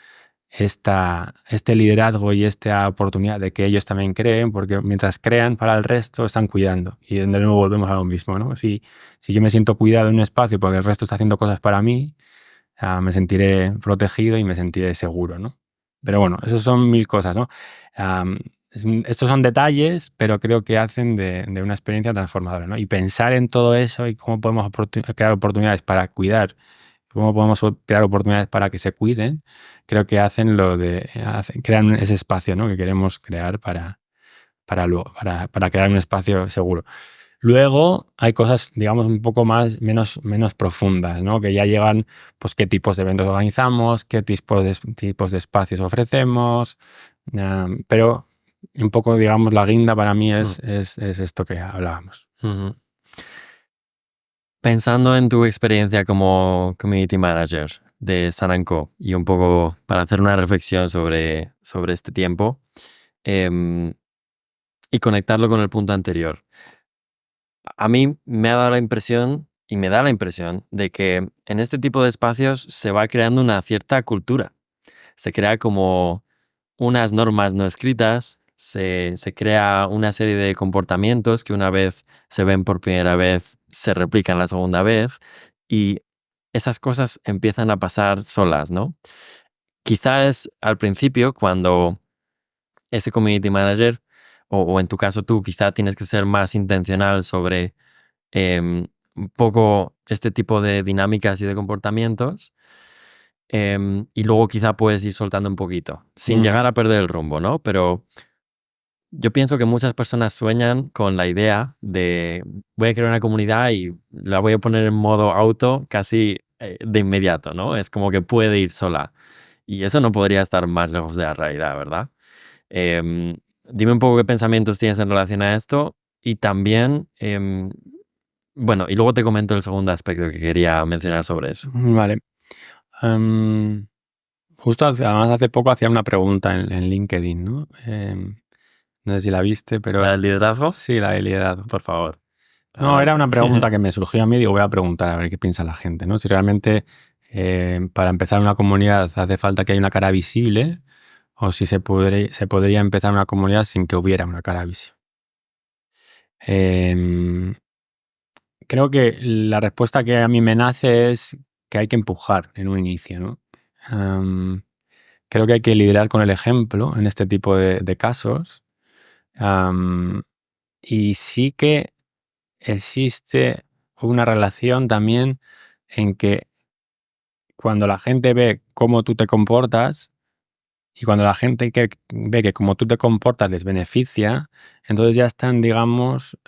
este liderazgo y esta oportunidad de que ellos también creen, porque mientras crean para el resto, están cuidando. Y de nuevo volvemos a lo mismo, ¿no? Si yo me siento cuidado en un espacio porque el resto está haciendo cosas para mí, me sentiré protegido y me sentiré seguro, ¿no? Pero bueno, esos son 1000 cosas, ¿no? Estos son detalles, pero creo que hacen de una experiencia transformadora, ¿no? Y pensar en todo eso y cómo podemos crear oportunidades para cuidar, cómo podemos crear oportunidades para que se cuiden, creo que crean ese espacio, ¿no? Que queremos crear para crear un espacio seguro. Luego hay cosas, digamos, un poco menos profundas, ¿no? Que ya llegan, pues, qué tipos de eventos organizamos, qué tipos de espacios ofrecemos, pero un poco, digamos, la guinda para mí Mm. es esto que hablábamos. Ujú. Pensando en tu experiencia como community manager de San & Co y un poco para hacer una reflexión sobre este tiempo, em, y conectarlo con el punto anterior. A mí me ha dado la impresión y me da la impresión de que en este tipo de espacios se va creando una cierta cultura. Se crea como unas normas no escritas, se crea una serie de comportamientos que una vez se ven por primera vez, se replican la segunda vez y esas cosas empiezan a pasar solas, ¿no? Quizás al principio cuando ese community manager o en tu caso tú quizá tienes que ser más intencional sobre un poco este tipo de dinámicas y de comportamientos. Y luego quizá puedes ir soltando un poquito, sin Ujú. llegar a perder el rumbo, ¿no? Pero yo pienso que muchas personas sueñan con la idea de voy a crear una comunidad y la voy a poner en modo auto casi de inmediato, ¿no? Es como que puede ir sola. Y eso no podría estar más lejos de la realidad, ¿verdad? Em, Dime un poco qué pensamientos tienes en relación a esto y también, bueno, y luego te comento el segundo aspecto que quería mencionar sobre eso. Vale. Em, además, hace poco hacía una pregunta en LinkedIn, ¿no? No sé si la viste, pero ¿La del liderazgo? sí, la he liderado. Por favor, No, era adelante. una pregunta que me surgió a mí, digo, voy a preguntar a ver qué piensa la gente, ¿no? Si realmente para empezar una comunidad hace falta que haya una cara visible o si se podría empezar una comunidad sin que hubiera una cara visible. Em, Creo que la respuesta que a mí me nace es que hay que empujar en un inicio, ¿no? Am, Creo que hay que liderar con el ejemplo en este tipo de casos. Am, y sí que existe una relación también en que cuando la gente ve cómo tú te comportas y cuando la gente ve que como tú te comportas les beneficia, entonces ya están, digamos,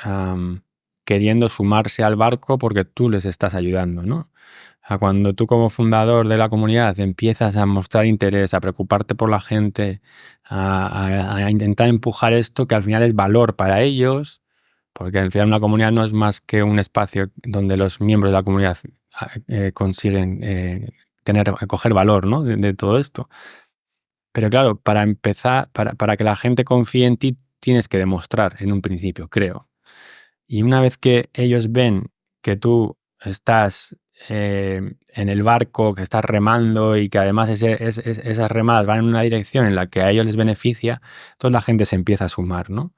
queriendo sumarse al barco porque tú les estás ayudando, ¿no? Cuando tú como fundador de la comunidad empiezas a mostrar interés, a preocuparte por la gente, a intentar empujar esto que al final es valor para ellos, porque al final una comunidad no es más que un espacio donde los miembros de la comunidad consiguen coger valor, ¿no? de todo esto. Pero claro, para empezar, para que la gente confíe en ti, tienes que demostrar en un principio, creo. Y una vez que ellos ven que tú estás en el barco, que estás remando y que además esas remadas van en una dirección en la que a ellos les beneficia, entonces la gente se empieza a sumar, ¿no?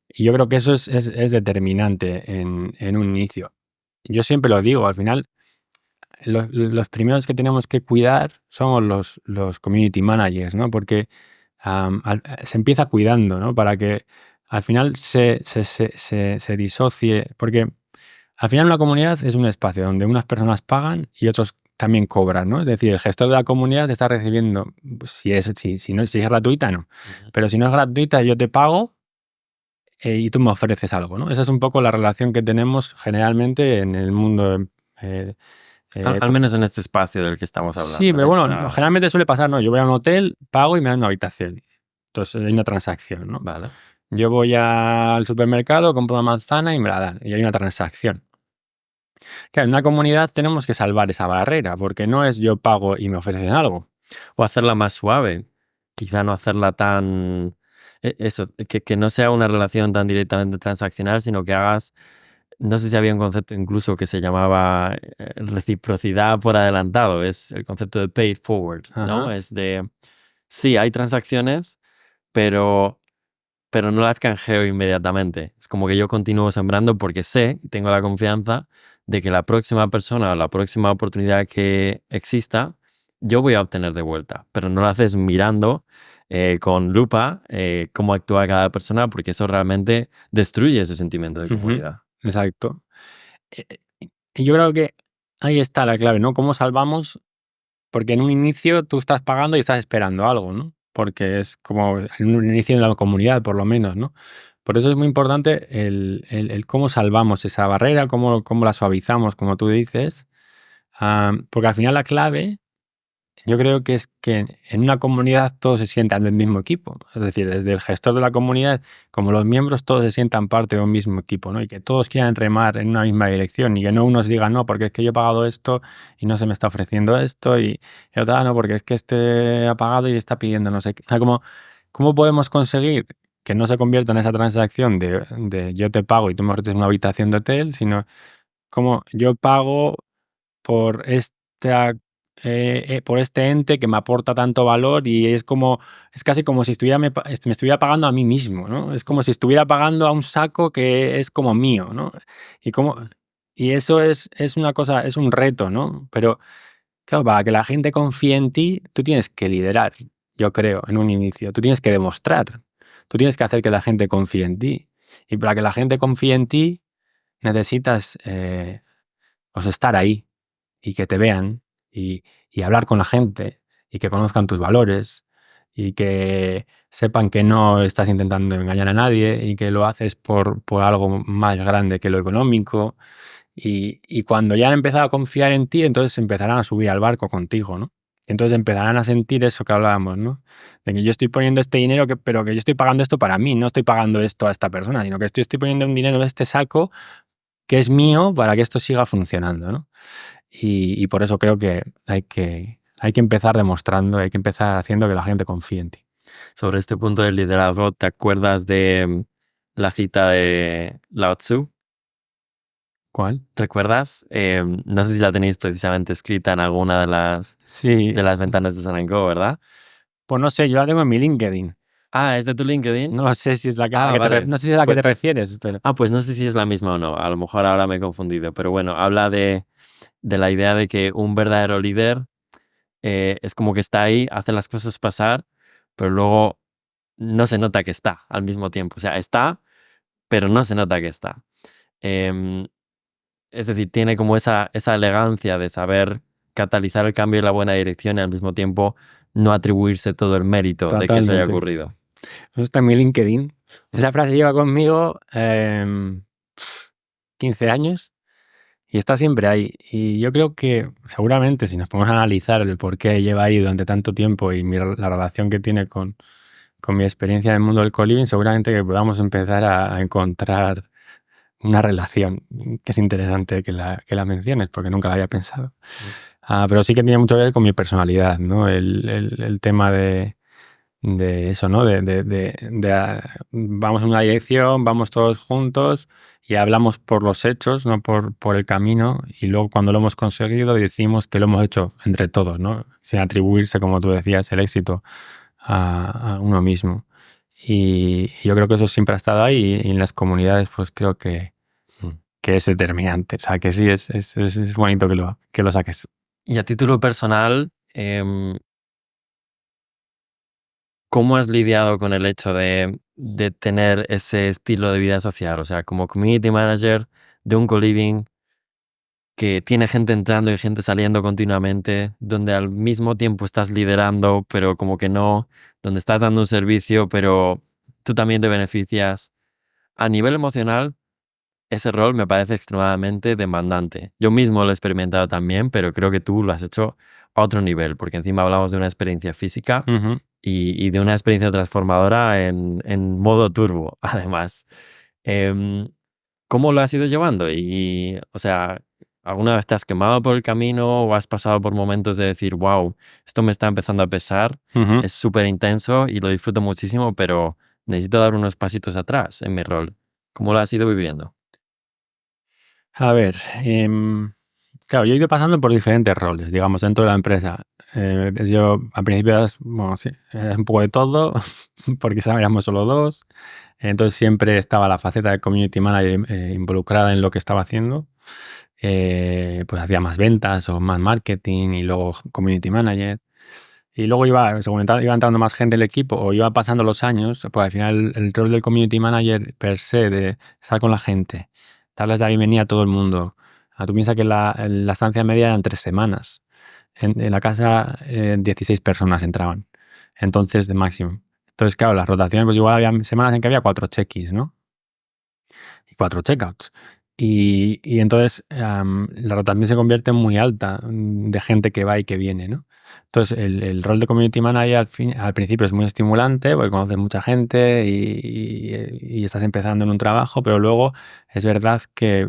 Y yo creo que eso es determinante en un inicio. Yo siempre lo digo, al final los primeros que tenemos que cuidar son los community managers, ¿no? Porque se empieza cuidando, ¿no? Para que al final se disocie, porque al final una comunidad es un espacio donde unas personas pagan y otros también cobran, ¿no? Es decir, el gestor de la comunidad está recibiendo, pues, si es gratuita, no. Ujú. Pero si no es gratuita, yo te pago y tú me ofreces algo, ¿no? Esa es un poco la relación que tenemos generalmente en el mundo. eh, Al, eh, al menos en este espacio del que estamos Sí, hablando, en pero bueno, no, esta... generalmente suele pasar, ¿no? Yo voy a un hotel, pago y me dan una habitación. Entonces hay una transacción, ¿no? Vale. Yo voy al supermercado, compro una manzana y me la dan. Y hay una transacción. Claro, en una comunidad tenemos que salvar esa barrera, porque no es yo pago y me ofrecen algo. O hacerla más suave. Quizá no hacerla tan... Eso, que no sea una relación tan directamente transaccional, sino que hagas... No sé si había un concepto incluso que se llamaba reciprocidad por adelantado. Es el concepto de pay it forward, ¿no? Ajá. Es de... Sí, hay transacciones, pero no las canjeo inmediatamente. Es como que yo continúo sembrando porque sé y tengo la confianza de que la próxima persona o la próxima oportunidad que exista yo voy a obtener de vuelta, pero no lo haces mirando con lupa cómo actúa cada persona, porque eso realmente destruye ese sentimiento de Ujú, comunidad. exacto. Eh, y yo creo que ahí está la clave, ¿no? ¿Cómo salvamos? Porque en un inicio tú estás pagando y estás esperando algo, ¿no? Porque es como en un inicio en la comunidad, por lo menos, ¿no? Por eso es muy importante el cómo salvamos esa barrera, cómo la suavizamos, como tú dices. Porque al final la clave, yo creo que es que en una comunidad todos se sientan del mismo equipo. Es decir, desde el gestor de la comunidad como los miembros, todos se sientan parte de un mismo equipo, ¿no? Y que todos quieran remar en una misma dirección y que no unos digan, no, porque es que yo he pagado esto y no se me está ofreciendo esto y otra, no, porque es que este ha pagado y está pidiendo no sé qué. O sea, ¿cómo podemos conseguir que no se convierta en esa transacción de yo te pago y tú me ofreces una habitación de hotel, sino como yo pago por por este ente que me aporta tanto valor y es casi como si me estuviera pagando a mí mismo, ¿no? Es como si estuviera pagando a un saco que es como mío, ¿no? Y como, y eso es una cosa, es un reto, ¿no? Pero claro, para que la gente confíe en ti, tú tienes que liderar, yo creo, en un inicio. Tú tienes que demostrar, tú tienes que hacer que la gente confíe en ti. Y para que la gente confíe en ti, necesitas pues estar ahí y que te vean y, y hablar con la gente y que conozcan tus valores y que sepan que no estás intentando engañar a nadie y que lo haces por algo más grande que lo económico. Y cuando ya han empezado a confiar en ti, entonces empezarán a subir al barco contigo, ¿no? Entonces empezarán a sentir eso que hablábamos, ¿no? De que yo estoy poniendo este dinero, pero que yo estoy pagando esto para mí, no estoy pagando esto a esta persona, sino que estoy poniendo un dinero en este saco que es mío para que esto siga funcionando, ¿no? Y por eso creo que hay que empezar demostrando, hay que empezar haciendo que la gente confíe en ti. Sobre este punto del liderazgo, ¿te acuerdas de la cita de Lao Tzu? ¿Cuál? ¿Recuerdas? No sé si la tenéis precisamente escrita en alguna Sí, de las ventanas de San Go, ¿verdad? pues no sé, yo la tengo en mi LinkedIn. Ah, ¿es de tu LinkedIn? No lo sé si es la a Ah, que vale. no sé si es a la que Pues, te refieres, pero pues no sé si es la misma o no. A lo mejor ahora me he confundido. Pero bueno, habla de la idea de que un verdadero líder es como que está ahí, hace las cosas pasar, pero luego no se nota que está al mismo tiempo. O sea, está, pero no se nota que está. Em, es decir, tiene como esa elegancia de saber catalizar el cambio en la buena dirección y al mismo tiempo no atribuirse todo el mérito de que eso haya totalmente. ocurrido. Eso está en mi LinkedIn. Mm. Esa frase lleva conmigo 15 años y está siempre ahí. Y yo creo que seguramente si nos ponemos a analizar el por qué lleva ahí durante tanto tiempo y la relación que tiene con mi experiencia en el mundo del co-living, seguramente que podamos empezar a encontrar una relación que es interesante que la menciones, porque nunca la había pensado. Mm. Pero sí que tiene mucho que ver con mi personalidad, ¿no? El tema de eso, ¿no? Vamos en una dirección, vamos todos juntos y hablamos por los hechos, no por el camino, y luego cuando lo hemos conseguido decimos que lo hemos hecho entre todos, ¿no? Sin atribuirse, como tú decías, el éxito a uno mismo. Y yo creo que eso siempre ha estado ahí y en las comunidades pues creo Mm. que es determinante. O sea, que sí, es bonito que lo saques. Y a título personal, ¿cómo has lidiado con el hecho de tener ese estilo de vida social? O sea, como community manager de un co-living que tiene gente entrando y gente saliendo continuamente, donde al mismo tiempo estás liderando, pero como que no, donde estás dando un servicio, pero tú también te beneficias. A nivel emocional, ese rol me parece extremadamente demandante. Yo mismo lo he experimentado también, pero creo que tú lo has hecho a otro nivel, porque encima hablamos de una experiencia física Ujú. y de una experiencia transformadora en modo turbo, además. Em, ¿Cómo lo has ido llevando? Y, o sea, ¿alguna vez te has quemado por el camino o has pasado por momentos de decir, wow, esto me está empezando a pesar, Ujú. es súper intenso y lo disfruto muchísimo, pero necesito dar unos pasitos atrás en mi rol? ¿Cómo lo has ido viviendo? A ver, em, Claro, yo he ido pasando por diferentes roles, digamos, dentro de la empresa. Yo al principio bueno, sí, era un poco de todo, porque éramos solo dos. Entonces siempre estaba la faceta de community manager involucrada en lo que estaba haciendo. Pues hacía más ventas o más marketing y luego community manager. Y luego según iba entrando más gente en el equipo o iba pasando los años, pues al final el rol del community manager per se, de estar con la gente, darles la bienvenida a todo el mundo. Tú piensas que la estancia media eran 3 semanas. En la casa 16 personas entraban. Entonces, de máximo. Entonces, claro, las rotaciones, pues igual había semanas en que había 4 check-ins, ¿no? Y 4 checkouts. Y entonces la rotación se convierte en muy alta de gente que va y que viene, ¿no? Entonces el rol de community manager al principio es muy estimulante porque conoces mucha gente y estás empezando en un trabajo, pero luego es verdad que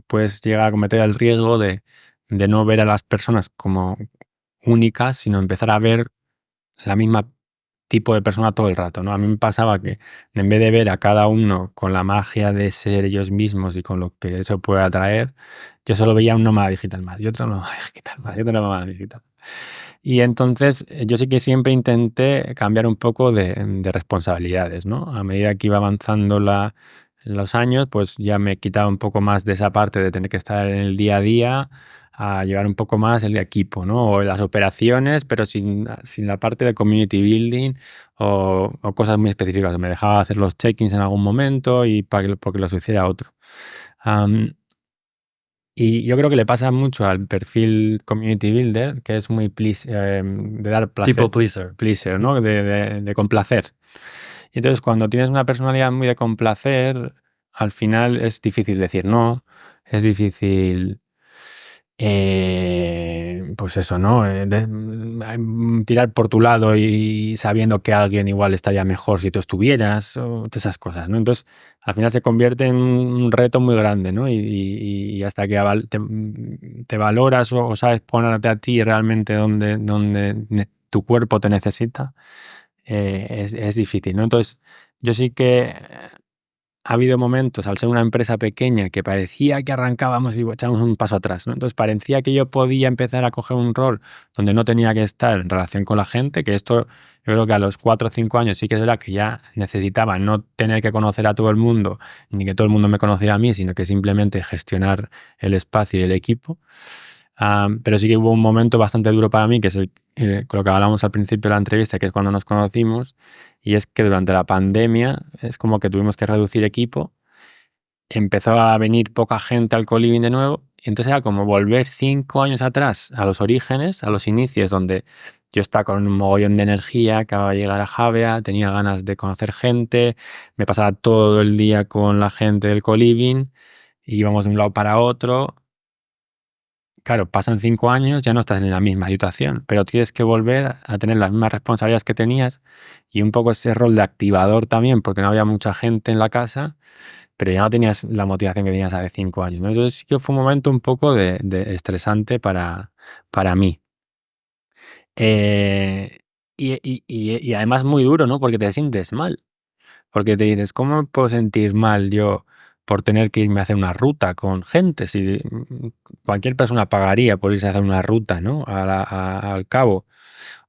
puedes llegar a cometer el riesgo de no ver a las personas como únicas, sino empezar a ver la misma tipo de persona todo el rato, ¿no? A mí me pasaba que en vez de ver a cada uno con la magia de ser ellos mismos y con lo que eso puede atraer, yo solo veía un nómada digital más y otro nómada digital más y otro nómada digital. Y entonces yo sí que siempre intenté cambiar un poco de responsabilidades, ¿no? A medida que iba avanzando los años, pues ya me quitaba un poco más de esa parte de tener que estar en el día a día a llevar un poco más el equipo, ¿no? O las operaciones, pero sin la parte de community building o cosas muy específicas. Me dejaba hacer los check-ins en algún momento y porque los hiciera otro. Am, y yo creo que le pasa mucho al perfil community builder, que es muy de dar placer. People pleaser. Pleaser, ¿no? De complacer. Y entonces, cuando tienes una personalidad muy de complacer, al final es difícil decir no, es difícil pues eso, ¿no? Tirar por tu lado y sabiendo que alguien igual estaría mejor si tú estuvieras, o todas esas cosas, ¿no? Entonces, al final se convierte en un reto muy grande, ¿no? Y hasta que te valoras o sabes ponerte a ti realmente donde tu cuerpo te necesita, es difícil, ¿no? Entonces, yo sí que ha habido momentos, al ser una empresa pequeña, que parecía que arrancábamos y echábamos un paso atrás, ¿no? Entonces parecía que yo podía empezar a coger un rol donde no tenía que estar en relación con la gente, que esto yo creo que a los 4 o 5 años sí que es verdad que ya necesitaba no tener que conocer a todo el mundo, ni que todo el mundo me conociera a mí, sino que simplemente gestionar el espacio y el equipo. Pero sí que hubo un momento bastante duro para mí, que es lo que hablamos al principio de la entrevista, que es cuando nos conocimos, y es que durante la pandemia es como que tuvimos que reducir equipo, empezó a venir poca gente al co-living de nuevo, y entonces era como volver 5 años atrás, a los orígenes, a los inicios, donde yo estaba con un mogollón de energía, acababa de llegar a Javea, tenía ganas de conocer gente, me pasaba todo el día con la gente del co-living, íbamos de un lado para otro. Claro, pasan 5 años, ya no estás en la misma situación, pero tienes que volver a tener las mismas responsabilidades que tenías y un poco ese rol de activador también, porque no había mucha gente en la casa, pero ya no tenías la motivación que tenías hace 5 años, ¿no? Entonces sí que fue un momento un poco de estresante para mí. Eh, y además muy duro, ¿no? Porque te sientes mal. Porque te dices, ¿cómo me puedo sentir mal yo por tener que irme a hacer una ruta con gente? Si cualquier persona pagaría por irse a hacer una ruta, ¿no? Al cabo.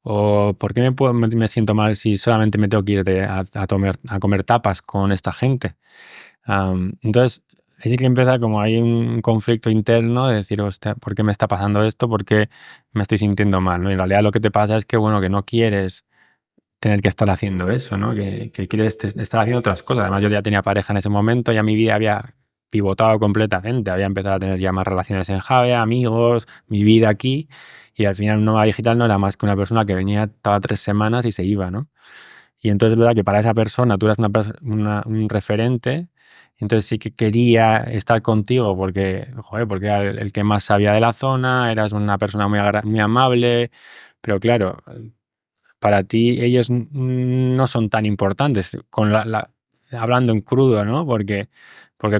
¿O por qué me siento mal si solamente me tengo que ir a comer tapas con esta gente? Entonces, ahí sí que empieza como hay un conflicto interno de decir, hostia, ¿por qué me está pasando esto? ¿Por qué me estoy sintiendo mal? ¿No? Y en realidad lo que te pasa es que, bueno, que no quieres tener que estar haciendo eso, ¿no? Que quieres estar haciendo otras cosas. Además, yo ya tenía pareja en ese momento, ya mi vida había pivotado completamente, había empezado a tener ya más relaciones en Jave, amigos, mi vida aquí, y al final un nómada digital no era más que una persona que venía cada 3 semanas y se iba, ¿no? Y entonces es verdad que para esa persona tú eras un referente, entonces sí que quería estar contigo porque, joder, porque era el que más sabía de la zona, eras una persona muy amable, pero claro, para ti ellos no son tan importantes, hablando en crudo, ¿no? Porque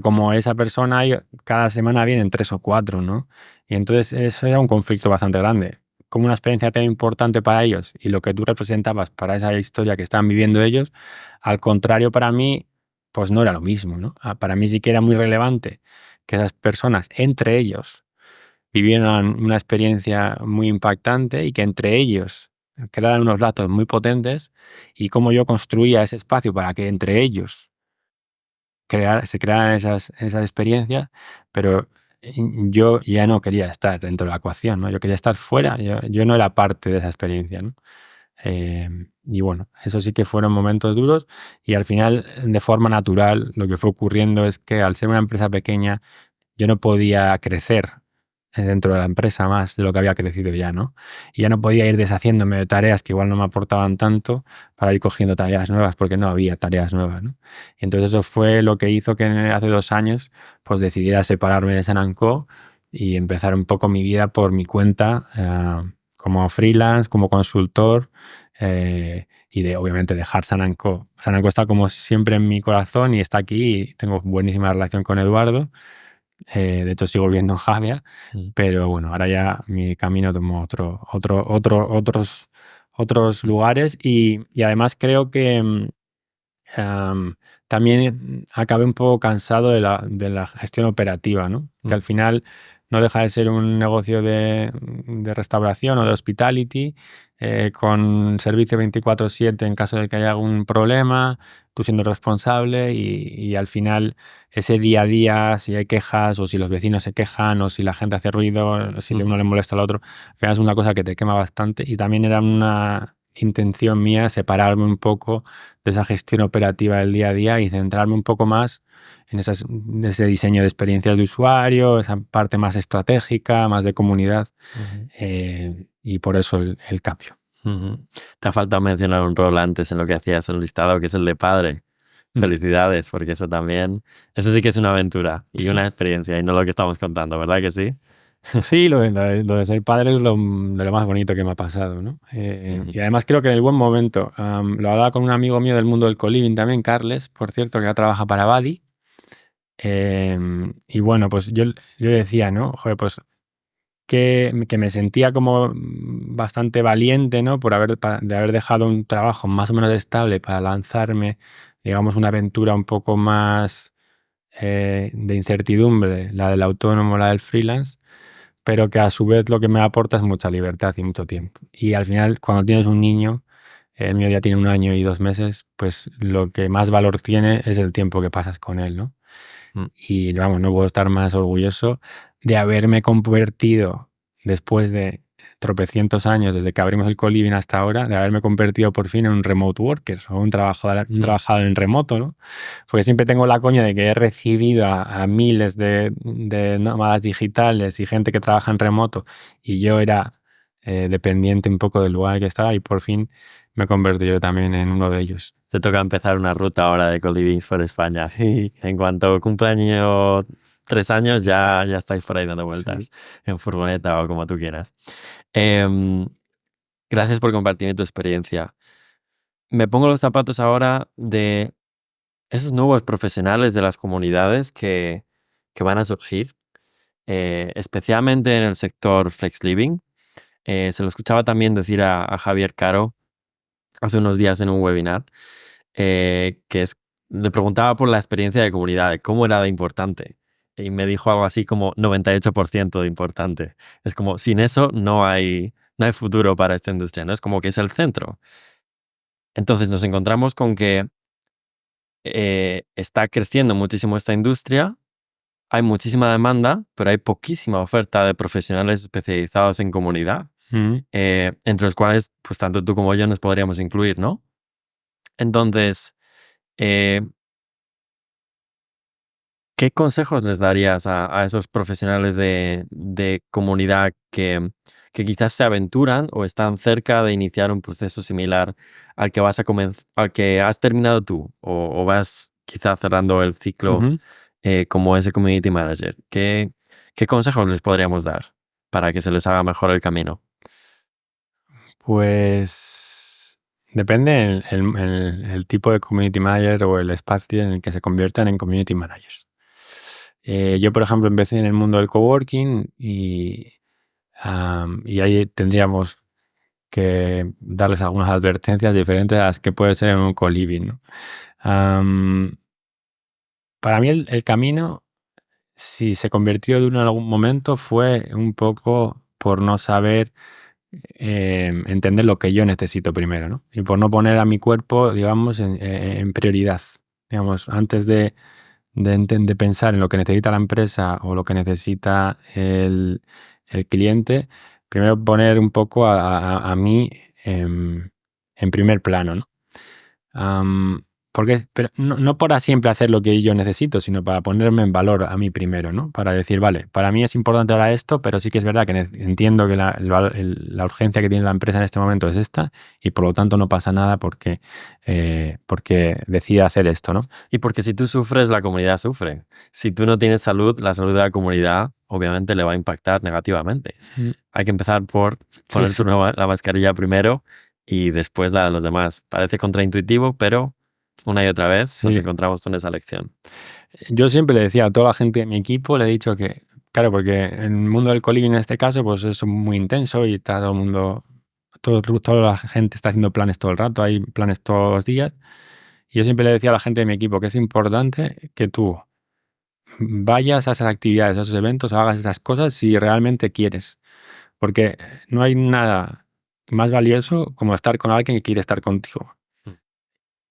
como esa persona cada semana vienen 3 o 4, ¿no? Y entonces eso era un conflicto bastante grande. Como una experiencia tan importante para ellos y lo que tú representabas para esa historia que estaban viviendo ellos, al contrario para mí, pues no era lo mismo, ¿no? Para mí sí que era muy relevante que esas personas, entre ellos, vivieron una experiencia muy impactante y que entre ellos crearan unos datos muy potentes y cómo yo construía ese espacio para que entre ellos se crearan esas experiencias, pero yo ya no quería estar dentro de la ecuación, ¿no? Yo quería estar fuera, yo no era parte de esa experiencia, ¿no? Y bueno, eso sí que fueron momentos duros y al final, de forma natural, lo que fue ocurriendo es que al ser una empresa pequeña, yo no podía crecer dentro de la empresa más de lo que había crecido ya, ¿no? Y ya no podía ir deshaciéndome de tareas que igual no me aportaban tanto para ir cogiendo tareas nuevas, porque no había tareas nuevas, ¿no? Y entonces eso fue lo que hizo que hace 2 años pues decidiera separarme de San Co y empezar un poco mi vida por mi cuenta, como freelance, como consultor, y de obviamente dejar San Co. San Co está como siempre en mi corazón y está aquí y tengo buenísima relación con Eduardo. De hecho, sigo viviendo en Javia, pero bueno, ahora ya mi camino tomó otros lugares y además creo que también acabé un poco cansado de la gestión operativa, ¿no? Que al final no deja de ser un negocio de restauración o de hospitality, con servicio 24/7 en caso de que haya algún problema, tú siendo responsable y al final ese día a día, si hay quejas o si los vecinos se quejan o si la gente hace ruido, si uno le molesta al otro, al final es una cosa que te quema bastante y también era una intención mía separarme un poco de esa gestión operativa del día a día y centrarme un poco más en ese diseño de experiencias de usuario, esa parte más estratégica, más de comunidad, y por eso el cambio. Te ha faltado mencionar un rol antes en lo que hacías un listado, que es el de padre. Felicidades, porque eso sí que es una aventura y una experiencia y no lo que estamos contando, ¿verdad que sí? Sí, lo de ser padre es de lo más bonito que me ha pasado, ¿no? Y además creo que en el buen momento. Lo hablaba con un amigo mío del mundo del co-living también, Carles, por cierto, que ya trabaja para Badi. Y bueno, pues yo decía, ¿no? Joder, pues que me sentía como bastante valiente, ¿no? De haber dejado un trabajo más o menos estable para lanzarme, digamos, una aventura un poco más de incertidumbre, la del autónomo, la del freelance, pero que a su vez lo que me aporta es mucha libertad y mucho tiempo. Y al final, cuando tienes un niño, el mío ya tiene 1 año y 2 meses, pues lo que más valor tiene es el tiempo que pasas con él, ¿no? Y vamos, no puedo estar más orgulloso de haberme convertido, después de tropecientos años, desde que abrimos el co-living hasta ahora, de haberme convertido por fin en un remote worker o un trabajador en remoto, ¿no? Porque siempre tengo la coña de que he recibido a miles de nómadas digitales y gente que trabaja en remoto y yo era dependiente un poco del lugar que estaba y por fin me convertí yo también en uno de ellos. Te toca empezar una ruta ahora de co-livings por España y en cuanto cumpleaños 3 años ya estáis por ahí dando vueltas en furgoneta o como tú quieras. Gracias por compartirme tu experiencia. Me pongo los zapatos ahora de esos nuevos profesionales de las comunidades que van a surgir, especialmente en el sector flex living. Se lo escuchaba también decir a Javier Caro hace unos días en un webinar, le preguntaba por la experiencia de comunidad, de cómo era de importante. Y me dijo algo así como 98% de importante. Es como, sin eso no hay futuro para esta industria, ¿no? Es como que es el centro. Entonces nos encontramos con que está creciendo muchísimo esta industria, hay muchísima demanda, pero hay poquísima oferta de profesionales especializados en comunidad, entre los cuales, pues tanto tú como yo nos podríamos incluir, ¿no? Entonces, ¿qué consejos les darías a esos profesionales de comunidad que quizás se aventuran o están cerca de iniciar un proceso similar al que al que has terminado tú o vas quizás cerrando el ciclo como ese community manager? ¿Qué consejos les podríamos dar para que se les haga mejor el camino? Pues depende el tipo de community manager o el espacio en el que se conviertan en community managers. Yo, por ejemplo, empecé en el mundo del coworking y ahí tendríamos que darles algunas advertencias diferentes a las que puede ser en un co-living, ¿no? Para mí el camino si se convirtió de uno en algún momento fue un poco por no saber entender lo que yo necesito primero, ¿no? Y por no poner a mi cuerpo, digamos, en prioridad. Digamos, antes de pensar en lo que necesita la empresa o lo que necesita el cliente, primero poner un poco a mí en primer plano, ¿no? Pero no para siempre hacer lo que yo necesito, sino para ponerme en valor a mí primero, ¿no? Para decir, vale, para mí es importante ahora esto, pero sí que es verdad que entiendo que la urgencia que tiene la empresa en este momento es esta y por lo tanto no pasa nada porque decida hacer esto, ¿no? Y porque si tú sufres, la comunidad sufre. Si tú no tienes salud, la salud de la comunidad obviamente le va a impactar negativamente. Hay que empezar por ponerse la mascarilla primero y después la de los demás. Parece contraintuitivo, pero una y otra vez nos encontramos con esa lección. Yo siempre le decía a toda la gente de mi equipo, le he dicho que, claro, porque en el mundo del co-living en este caso, pues es muy intenso y está todo el mundo, toda la gente está haciendo planes todo el rato, hay planes todos los días. Y yo siempre le decía a la gente de mi equipo que es importante que tú vayas a esas actividades, a esos eventos, hagas esas cosas si realmente quieres. Porque no hay nada más valioso como estar con alguien que quiere estar contigo.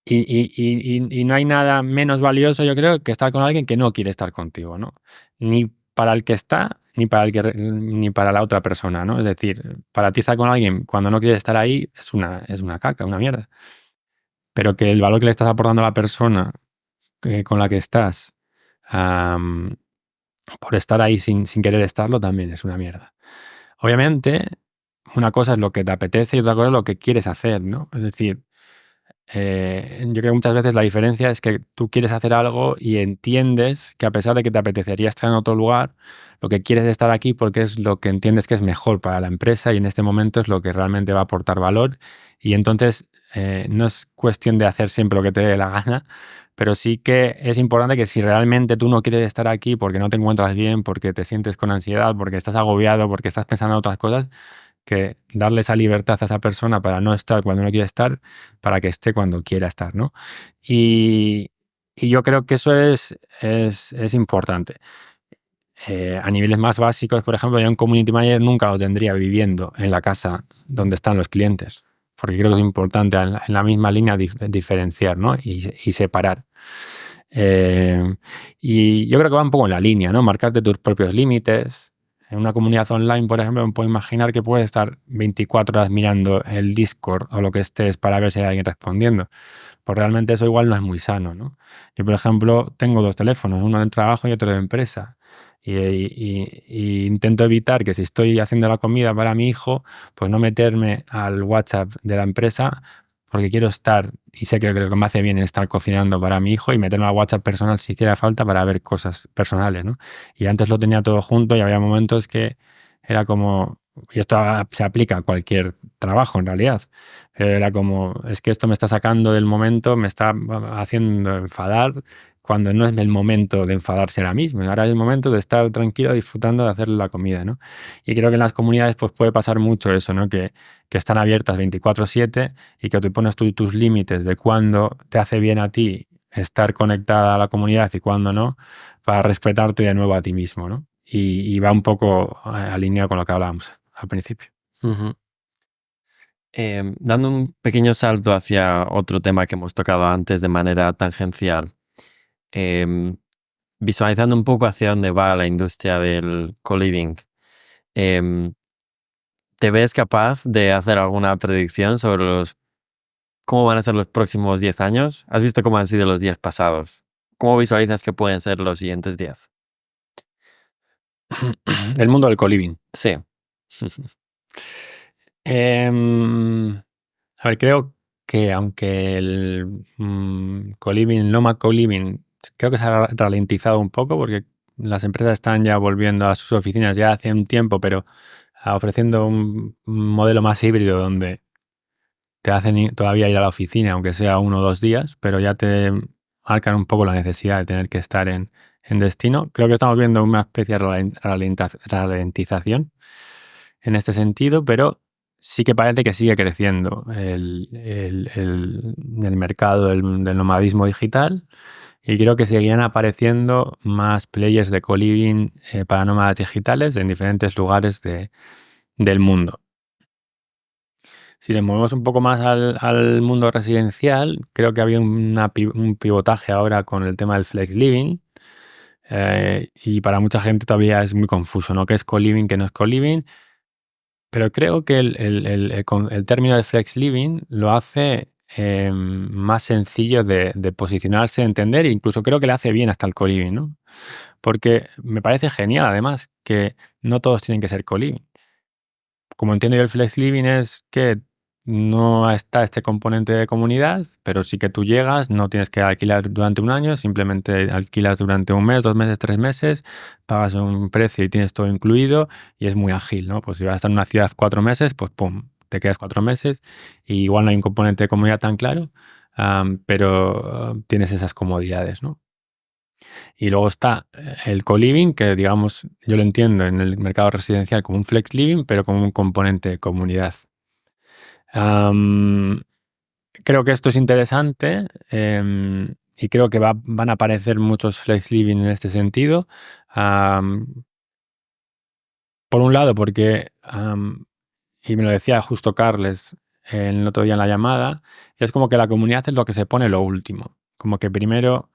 Y no hay nada menos valioso, yo creo, que estar con alguien que no quiere estar contigo, ¿no? Ni para el que está, ni ni para la otra persona, ¿no? Es decir, para ti estar con alguien cuando no quiere estar ahí es una caca, una mierda. Pero que el valor que le estás aportando a la persona con la que estás, por estar ahí sin querer estarlo, también es una mierda. Obviamente, una cosa es lo que te apetece y otra cosa es lo que quieres hacer, ¿no? Es decir, yo creo que muchas veces la diferencia es que tú quieres hacer algo y entiendes que a pesar de que te apetecería estar en otro lugar, lo que quieres es estar aquí porque es lo que entiendes que es mejor para la empresa y en este momento es lo que realmente va a aportar valor. Y entonces no es cuestión de hacer siempre lo que te dé la gana, pero sí que es importante que si realmente tú no quieres estar aquí porque no te encuentras bien, porque te sientes con ansiedad, porque estás agobiado, porque estás pensando en otras cosas, que darle esa libertad a esa persona para no estar cuando no quiere estar, para que esté cuando quiera estar, ¿no? Y yo creo que eso es importante. A niveles más básicos, por ejemplo, yo un community manager nunca lo tendría viviendo en la casa donde están los clientes, porque creo que es importante en la misma línea diferenciar, ¿no? Y separar. Y yo creo que va un poco en la línea, ¿no? Marcarte tus propios límites. En una comunidad online, por ejemplo, me puedo imaginar que puedes estar 24 horas mirando el Discord o lo que estés para ver si hay alguien respondiendo. Pues realmente eso igual no es muy sano, ¿no? Yo, por ejemplo, tengo dos teléfonos, uno del trabajo y otro de empresa. Y intento evitar que si estoy haciendo la comida para mi hijo, pues no meterme al WhatsApp de la empresa porque quiero estar, y sé que lo que me hace bien es estar cocinando para mi hijo y meterme al WhatsApp personal si hiciera falta para ver cosas personales, ¿no? Y antes lo tenía todo junto y había momentos que era como, y esto se aplica a cualquier trabajo en realidad, pero era como, es que esto me está sacando del momento, me está haciendo enfadar, cuando no es el momento de enfadarse ahora mismo, ahora es el momento de estar tranquilo disfrutando de hacer la comida, ¿no? Y creo que en las comunidades pues puede pasar mucho eso, ¿no? Que están abiertas 24/7 y que te pones tú tus límites de cuándo te hace bien a ti estar conectada a la comunidad y cuándo no, para respetarte de nuevo a ti mismo, ¿no? Y va un poco alineado con lo que hablábamos al principio. Uh-huh. Dando un pequeño salto hacia otro tema que hemos tocado antes de manera tangencial, visualizando un poco hacia dónde va la industria del co-living, ¿te ves capaz de hacer alguna predicción sobre cómo van a ser los próximos 10 años? ¿Has visto cómo han sido los 10 pasados? ¿Cómo visualizas que pueden ser los siguientes 10? El mundo del co-living. Sí. A ver, creo que aunque el co-living, nomad co-living, creo que se ha ralentizado un poco porque las empresas están ya volviendo a sus oficinas ya hace un tiempo, pero ofreciendo un modelo más híbrido donde te hacen todavía ir a la oficina, aunque sea 1 o 2 días, pero ya te marcan un poco la necesidad de tener que estar en destino. Creo que estamos viendo una especie de ralentización en este sentido, pero sí que parece que sigue creciendo el mercado del nomadismo digital Y creo que seguirán apareciendo más players de co-living para nómadas digitales en diferentes lugares del mundo. Si le movemos un poco más al mundo residencial, creo que ha habido un pivotaje ahora con el tema del flex living. Y para mucha gente todavía es muy confuso, ¿no? ¿Qué es co-living, qué no es co-living? Pero creo que el término de flex living lo hace más sencillo de posicionarse, entender, e incluso creo que le hace bien hasta el co-living, ¿no? Porque me parece genial, además, que no todos tienen que ser co-living. Como entiendo yo, el flex living es que no está este componente de comunidad, pero sí que tú llegas, no tienes que alquilar durante un año, simplemente alquilas durante un mes, 2 meses, 3 meses, pagas un precio y tienes todo incluido y es muy ágil, ¿no? Pues si vas a estar en una ciudad 4 meses, pues pum, te quedas 4 meses y igual no hay un componente de comunidad tan claro, pero tienes esas comodidades, ¿no? Y luego está el co-living, que digamos, yo lo entiendo en el mercado residencial como un flex living, pero como un componente de comunidad. Am, Creo que esto es interesante y creo que van a aparecer muchos flex living en este sentido. Am, por un lado, porque, y me lo decía justo Carles el otro día en la llamada, es como que la comunidad es lo que se pone lo último. Como que primero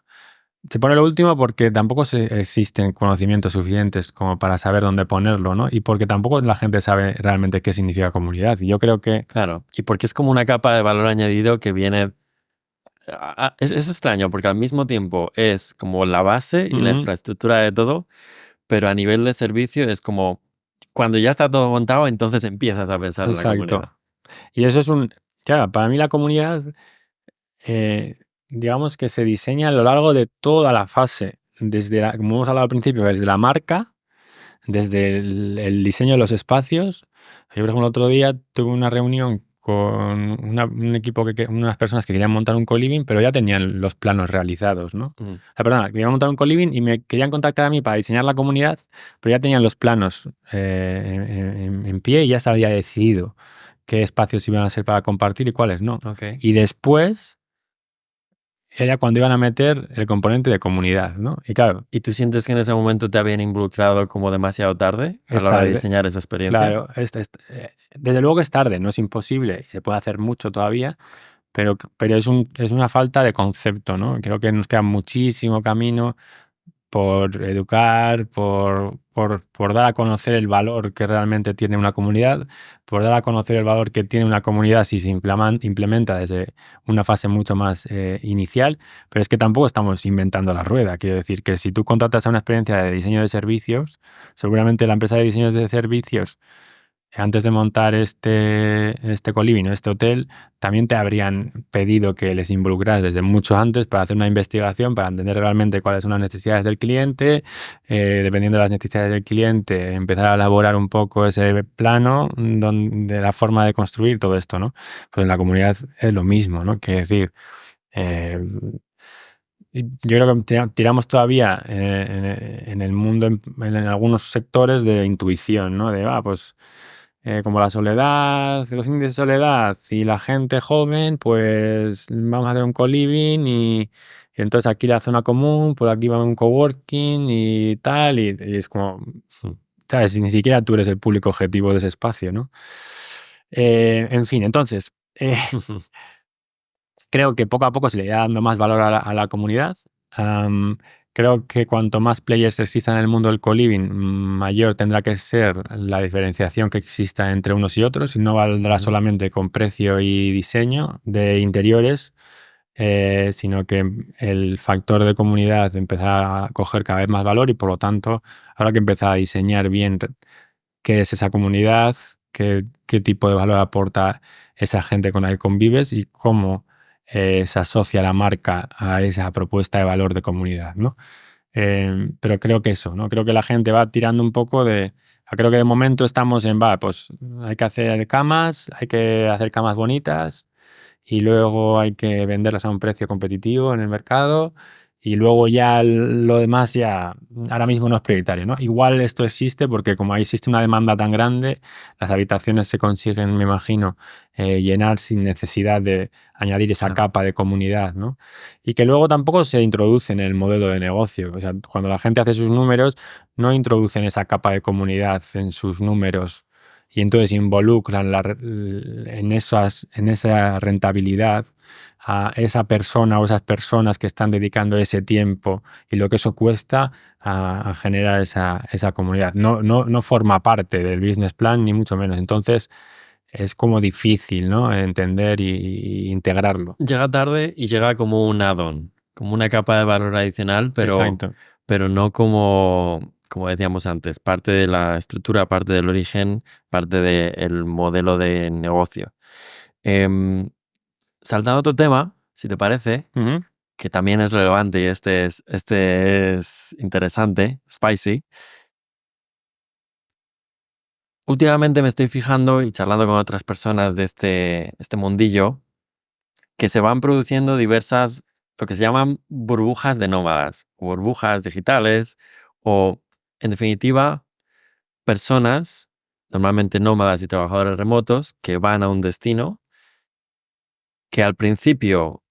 se pone lo último porque tampoco existen conocimientos suficientes como para saber dónde ponerlo, ¿no? Y porque tampoco la gente sabe realmente qué significa comunidad. Y yo creo que... Claro, y porque es como una capa de valor añadido que viene... Es extraño porque al mismo tiempo es como la base y la Ujú, infraestructura de todo, pero a nivel de servicio es como cuando ya está todo montado, entonces empiezas a pensar en la exacto. comunidad. Y eso es un... Claro, para mí la comunidad, eh, digamos que se diseña a lo largo de toda la fase, desde como hemos hablado al principio, desde la marca, desde el diseño de los espacios. Yo, por ejemplo, el otro día tuve una reunión con un equipo, unas personas que querían montar un co-living, pero ya tenían los planos realizados, ¿no? O Mm, sea, perdona, querían montar un co-living y me querían contactar a mí para diseñar la comunidad, pero ya tenían los planos en pie y ya se había decidido qué espacios iban a ser para compartir y cuáles no. ok. Y después era cuando iban a meter el componente de comunidad, ¿no? Y claro, ¿Y tú sientes que en ese momento te habían involucrado como demasiado tarde a es la hora de tarde. diseñar esa experiencia? Claro, desde luego que es tarde, no es imposible, se puede hacer mucho todavía, pero es una falta de concepto, ¿no? Creo que nos queda muchísimo camino por educar, por dar a conocer el valor que realmente tiene una comunidad, por dar a conocer el valor que tiene una comunidad si se implementa desde una fase mucho más inicial, pero es que tampoco estamos inventando la rueda. Quiero decir que si tú contratas a una experiencia de diseño de servicios, seguramente la empresa de diseño de servicios antes de montar este coliving o este hotel, también te habrían pedido que les involucras desde mucho antes para hacer una investigación, para entender realmente cuáles son las necesidades del cliente, dependiendo de las necesidades del cliente, empezar a elaborar un poco ese plano de la forma de construir todo esto, ¿no? Pues en la comunidad es lo mismo, ¿no? Quiero decir, eh, yo creo que tiramos todavía en el mundo, en algunos sectores de intuición, ¿no? Pues como la soledad, los índices de soledad y la gente joven, pues vamos a hacer un co-living y entonces aquí la zona común, por aquí va un coworking y tal, y es como, ¿sabes? Y ni siquiera tú eres el público objetivo de ese espacio, ¿no? En fin, entonces, creo que poco a poco se le irá dando más valor a la comunidad. Am, Creo que cuanto más players existan en el mundo del co-living, mayor tendrá que ser la diferenciación que exista entre unos y otros, y no valdrá Ujú. solamente con precio y diseño de interiores, sino que el factor de comunidad empezará a coger cada vez más valor y por lo tanto habrá que empezar a diseñar bien qué es esa comunidad, qué tipo de valor aporta esa gente con la que convives y cómo se asocia la marca a esa propuesta de valor de comunidad, ¿no? Pero creo que eso, ¿no? Creo que la gente va tirando un poco creo que de momento estamos pues hay que hacer camas bonitas y luego hay que venderlas a un precio competitivo en el mercado y luego ya lo demás ya ahora mismo no es prioritario, ¿no? Igual esto existe porque como ahí existe una demanda tan grande, las habitaciones se consiguen, me imagino, llenar sin necesidad de añadir esa Claro. capa de comunidad, ¿no? Y que luego tampoco se introduce en el modelo de negocio. O sea, cuando la gente hace sus números, no introducen esa capa de comunidad en sus números y entonces involucran en esa rentabilidad a esa persona o esas personas que están dedicando ese tiempo y lo que eso cuesta a generar esa comunidad. No forma parte del business plan, ni mucho menos. Entonces, es como difícil, ¿no? Entender y integrarlo. Llega tarde y llega como un add-on, como una capa de valor adicional, Exacto. pero no como, como decíamos antes, parte de la estructura, parte del origen, parte del modelo de negocio. Em, Saltando a otro tema, si te parece, Ujú, que también es relevante y este es interesante, spicy. Últimamente me estoy fijando y charlando con otras personas de este mundillo que se van produciendo diversas, lo que se llaman burbujas de nómadas, o burbujas digitales, o en definitiva, personas, normalmente nómadas y trabajadores remotos, que van a un destino que al principio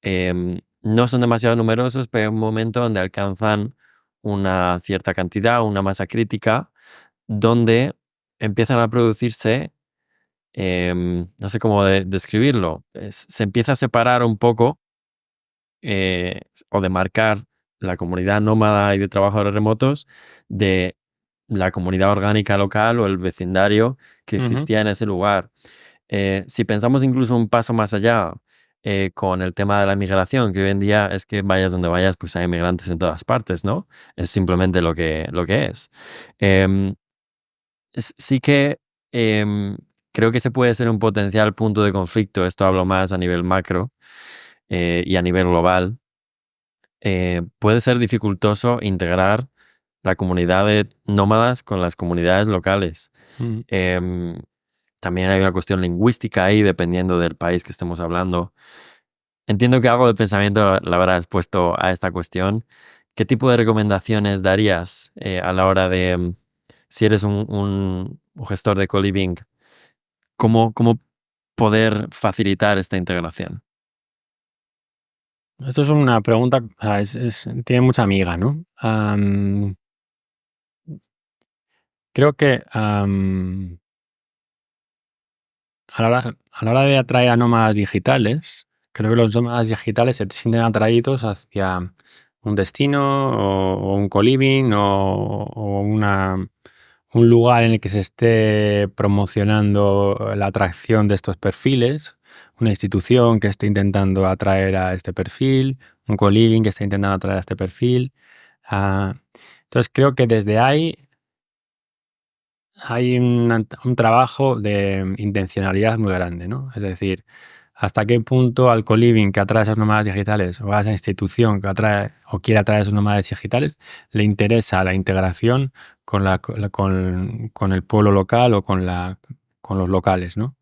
no son demasiado numerosos, pero hay un momento donde alcanzan una cierta cantidad, una masa crítica, donde empiezan a producirse, no sé cómo describirlo, se empieza a separar un poco o de marcar la comunidad nómada y de trabajadores remotos de la comunidad orgánica local o el vecindario que ujú. existía en ese lugar. Si pensamos incluso un paso más allá con el tema de la migración, que hoy en día es que vayas donde vayas, pues hay migrantes en todas partes, ¿no? Es simplemente lo que es. Em, sí que em, creo que se puede ser un potencial punto de conflicto, esto hablo más a nivel macro y a nivel global. Puede ser dificultoso integrar la comunidad de nómadas con las comunidades locales. Mm. Em, También hay una cuestión lingüística ahí, dependiendo del país que estemos hablando. Entiendo que algo de pensamiento le habrás puesto a esta cuestión. ¿Qué tipo de recomendaciones darías a la hora de, si eres un gestor de co-living, cómo poder facilitar esta integración? Esto es una pregunta, o sea, tiene mucha miga, ¿no? Creo que a la hora de atraer a nómadas digitales, creo que los nómadas digitales se sienten atraídos hacia un destino o un co-living o un lugar en el que se esté promocionando la atracción de estos perfiles, una institución que esté intentando atraer a este perfil, un co-living que esté intentando atraer a este perfil. Ah, entonces creo que desde ahí hay un trabajo de intencionalidad muy grande, ¿no? Es decir, hasta qué punto al co-living que atrae a esos nómadas digitales o a esa institución que atrae o quiere atraer a esos nómadas digitales le interesa la integración con el pueblo local o con los locales, ¿no?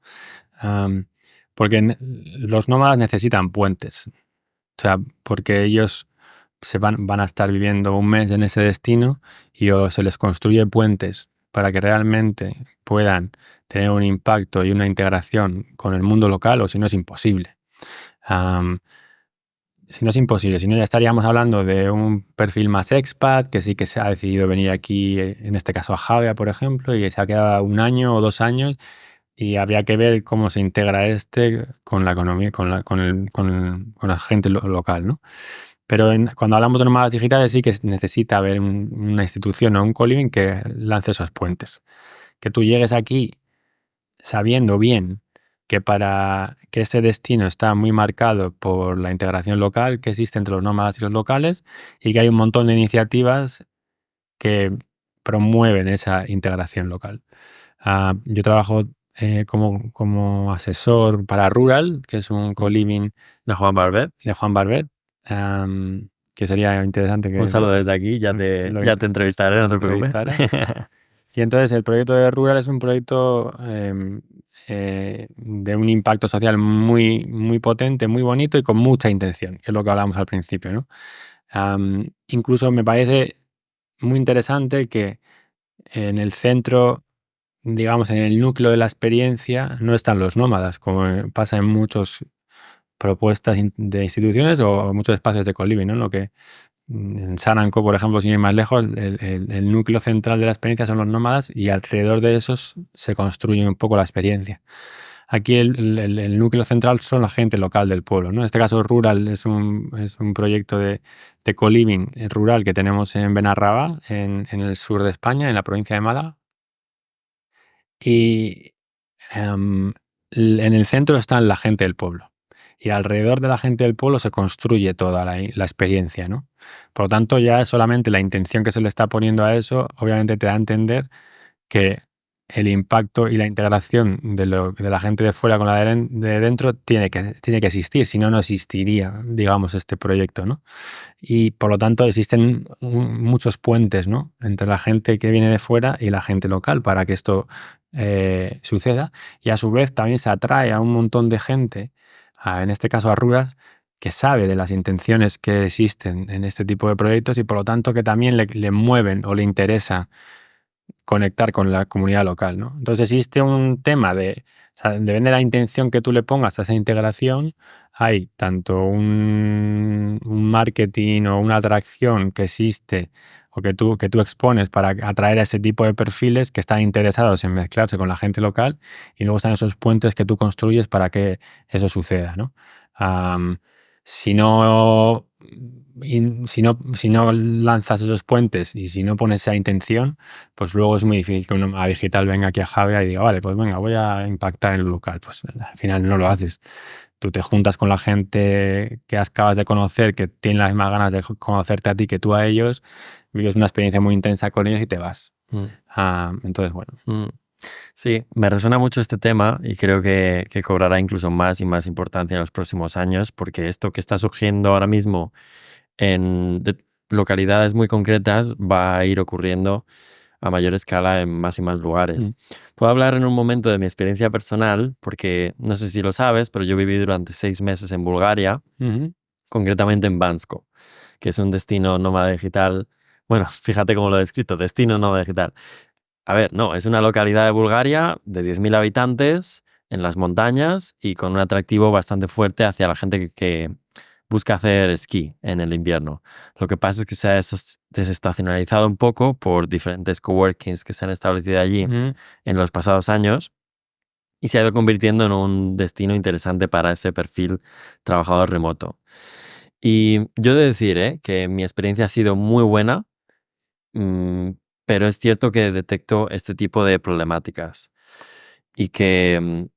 Am, Porque los nómadas necesitan puentes, o sea, porque ellos van a estar viviendo un mes en ese destino y o se les construye puentes para que realmente puedan tener un impacto y una integración con el mundo local, o si no es imposible. Am, si no es imposible, si no ya estaríamos hablando de un perfil más expat, que sí que se ha decidido venir aquí, en este caso a Javea, por ejemplo, y se ha quedado un año o 2 años y habría que ver cómo se integra con la economía, con la gente local, ¿no? Pero cuando hablamos de nómadas digitales sí que necesita haber una institución o un co-living que lance esos puentes. Que tú llegues aquí sabiendo bien que ese destino está muy marcado por la integración local que existe entre los nómadas y los locales y que hay un montón de iniciativas que promueven esa integración local. Yo trabajo como asesor para Rural, que es un co-living De Juan Barbet. de Juan Barbet, que sería interesante Un que saludo desde aquí, lo ya te entrevistaré, no te preocupes. entrevistara. Y entonces el proyecto de Rural es un proyecto de un impacto social muy, muy potente, muy bonito y con mucha intención, que es lo que hablábamos al principio, ¿no? Incluso me parece muy interesante que en el centro, digamos, en el núcleo de la experiencia, no están los nómadas, como pasa en muchas propuestas de instituciones o muchos espacios de co-living, ¿no? Lo que en Saranco, por ejemplo, sin ir más lejos, el núcleo central de la experiencia son los nómadas y alrededor de esos se construye un poco la experiencia. Aquí el núcleo central son la gente local del pueblo, ¿no? En este caso, Rural es un proyecto de co-living rural que tenemos en Benarrabá, en el sur de España, en la provincia de Málaga. Y en el centro está la gente del pueblo. Y alrededor de la gente del pueblo se construye toda la experiencia, ¿no? Por lo tanto, ya solamente la intención que se le está poniendo a eso, obviamente te da a entender que el impacto y la integración de la gente de fuera con la de dentro tiene que existir, si no, no existiría, digamos, este proyecto, ¿no? Y por lo tanto existen muchos puentes, ¿no? Entre la gente que viene de fuera y la gente local para que esto suceda. Y a su vez también se atrae a un montón de gente, en este caso a Rural, que sabe de las intenciones que existen en este tipo de proyectos y por lo tanto que también le mueven o le interesa conectar con la comunidad local, ¿no? Entonces existe un tema o sea, depende de la intención que tú le pongas a esa integración, hay tanto un marketing o una atracción que existe o que tú expones para atraer a ese tipo de perfiles que están interesados en mezclarse con la gente local y luego están esos puentes que tú construyes para que eso suceda, ¿no? Si no, si no lanzas esos puentes y si no pones esa intención, pues luego es muy difícil que un nómada digital venga aquí a Javea y diga, vale, pues venga, voy a impactar en el local. Pues al final no lo haces. Tú te juntas con la gente que acabas de conocer, que tiene las mismas ganas de conocerte a ti que tú a ellos, vives una experiencia muy intensa con ellos y te vas. Entonces, bueno. Sí, me resuena mucho este tema y creo que cobrará incluso más y más importancia en los próximos años, porque esto que está surgiendo ahora mismo en localidades muy concretas va a ir ocurriendo a mayor escala en más y más lugares. Puedo hablar en un momento de mi experiencia personal, porque no sé si lo sabes, pero yo viví durante 6 meses en Bulgaria, concretamente en Bansko, que es un destino nómada digital. Bueno, fíjate cómo lo he descrito, destino nómada digital. A ver, no, es una localidad de Bulgaria de 10.000 habitantes en las montañas y con un atractivo bastante fuerte hacia la gente que busca hacer esquí en el invierno. Lo que pasa es que se ha desestacionalizado un poco por diferentes coworkings que se han establecido allí en los pasados años y se ha ido convirtiendo en un destino interesante para ese perfil trabajador remoto. Y yo he de decir que mi experiencia ha sido muy buena, pero es cierto que detecto este tipo de problemáticas y que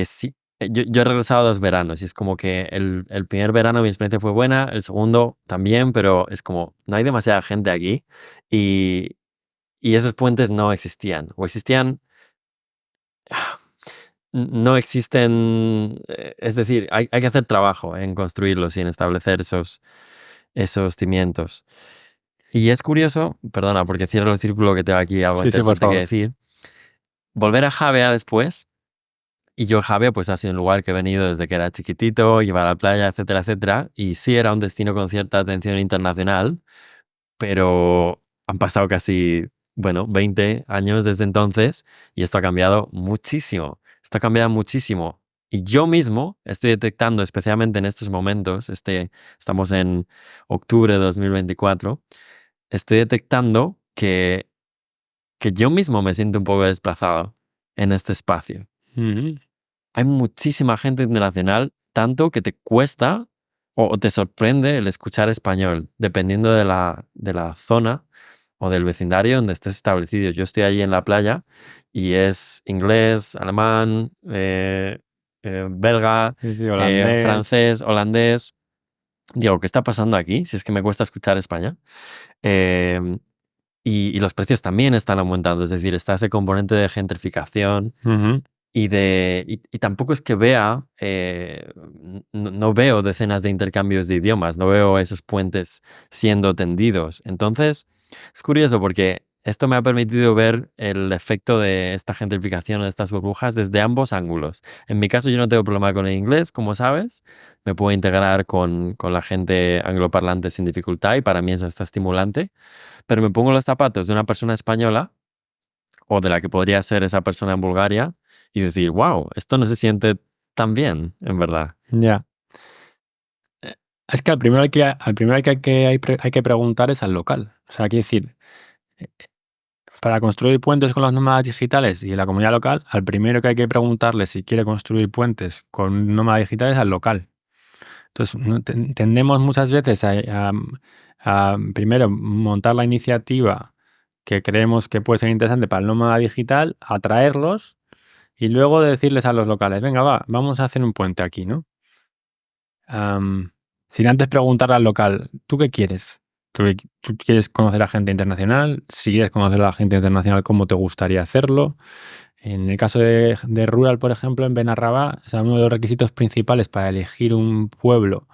sí. Yo he regresado 2 veranos y es como que el primer verano mi experiencia fue buena, el segundo también, pero es como no hay demasiada gente aquí y, y esos puentes no existían o existían, no existen, es decir, hay que hacer trabajo en construirlos y en establecer esos cimientos. Y es curioso, perdona, porque cierro el círculo que tengo aquí algo Sí, sí, por interesante que favor. decir. Volver a Javea después, y yo Javea pues ha sido un lugar que he venido desde que era chiquitito, iba a la playa, etcétera, etcétera, y sí era un destino con cierta atención internacional, pero han pasado casi, bueno, 20 años desde entonces y esto ha cambiado muchísimo, esto ha cambiado muchísimo. Y yo mismo estoy detectando, especialmente en estos momentos, estamos en octubre de 2024, estoy detectando que yo mismo me siento un poco desplazado en este espacio. Hay muchísima gente internacional, tanto que te cuesta o te sorprende el escuchar español, dependiendo de la zona o del vecindario donde estés establecido. Yo estoy allí en la playa y es inglés, alemán, belga, Sí, sí, holandés. francés, holandés. Digo, ¿qué está pasando aquí? Si es que me cuesta escuchar España. Em, y los precios también están aumentando, es decir, está ese componente de gentrificación y tampoco es que vea, no veo decenas de intercambios de idiomas, no veo esos puentes siendo tendidos. Entonces, es curioso porque esto me ha permitido ver el efecto de esta gentrificación o de estas burbujas desde ambos ángulos. En mi caso yo no tengo problema con el inglés, como sabes, me puedo integrar con la gente angloparlante sin dificultad y para mí eso está estimulante, pero me pongo los zapatos de una persona española o de la que podría ser esa persona en Bulgaria y decir, wow, esto no se siente tan bien, en verdad. Ya. Es que al primero hay que preguntar es al local. O sea, quiero decir, eh, para construir puentes con los nómadas digitales y la comunidad local, al primero que hay que preguntarle si quiere construir puentes con nómadas digitales es al local. Entonces, tendemos muchas veces a primero montar la iniciativa que creemos que puede ser interesante para el nómada digital, atraerlos y luego decirles a los locales, venga, vamos a hacer un puente aquí, ¿no? Sin antes preguntar al local, ¿tú qué quieres? ¿Tú quieres conocer a gente internacional? Si quieres conocer a la gente internacional, ¿cómo te gustaría hacerlo? En el caso de Rural, por ejemplo, en Benarrabá, o sea, uno de los requisitos principales para elegir un pueblo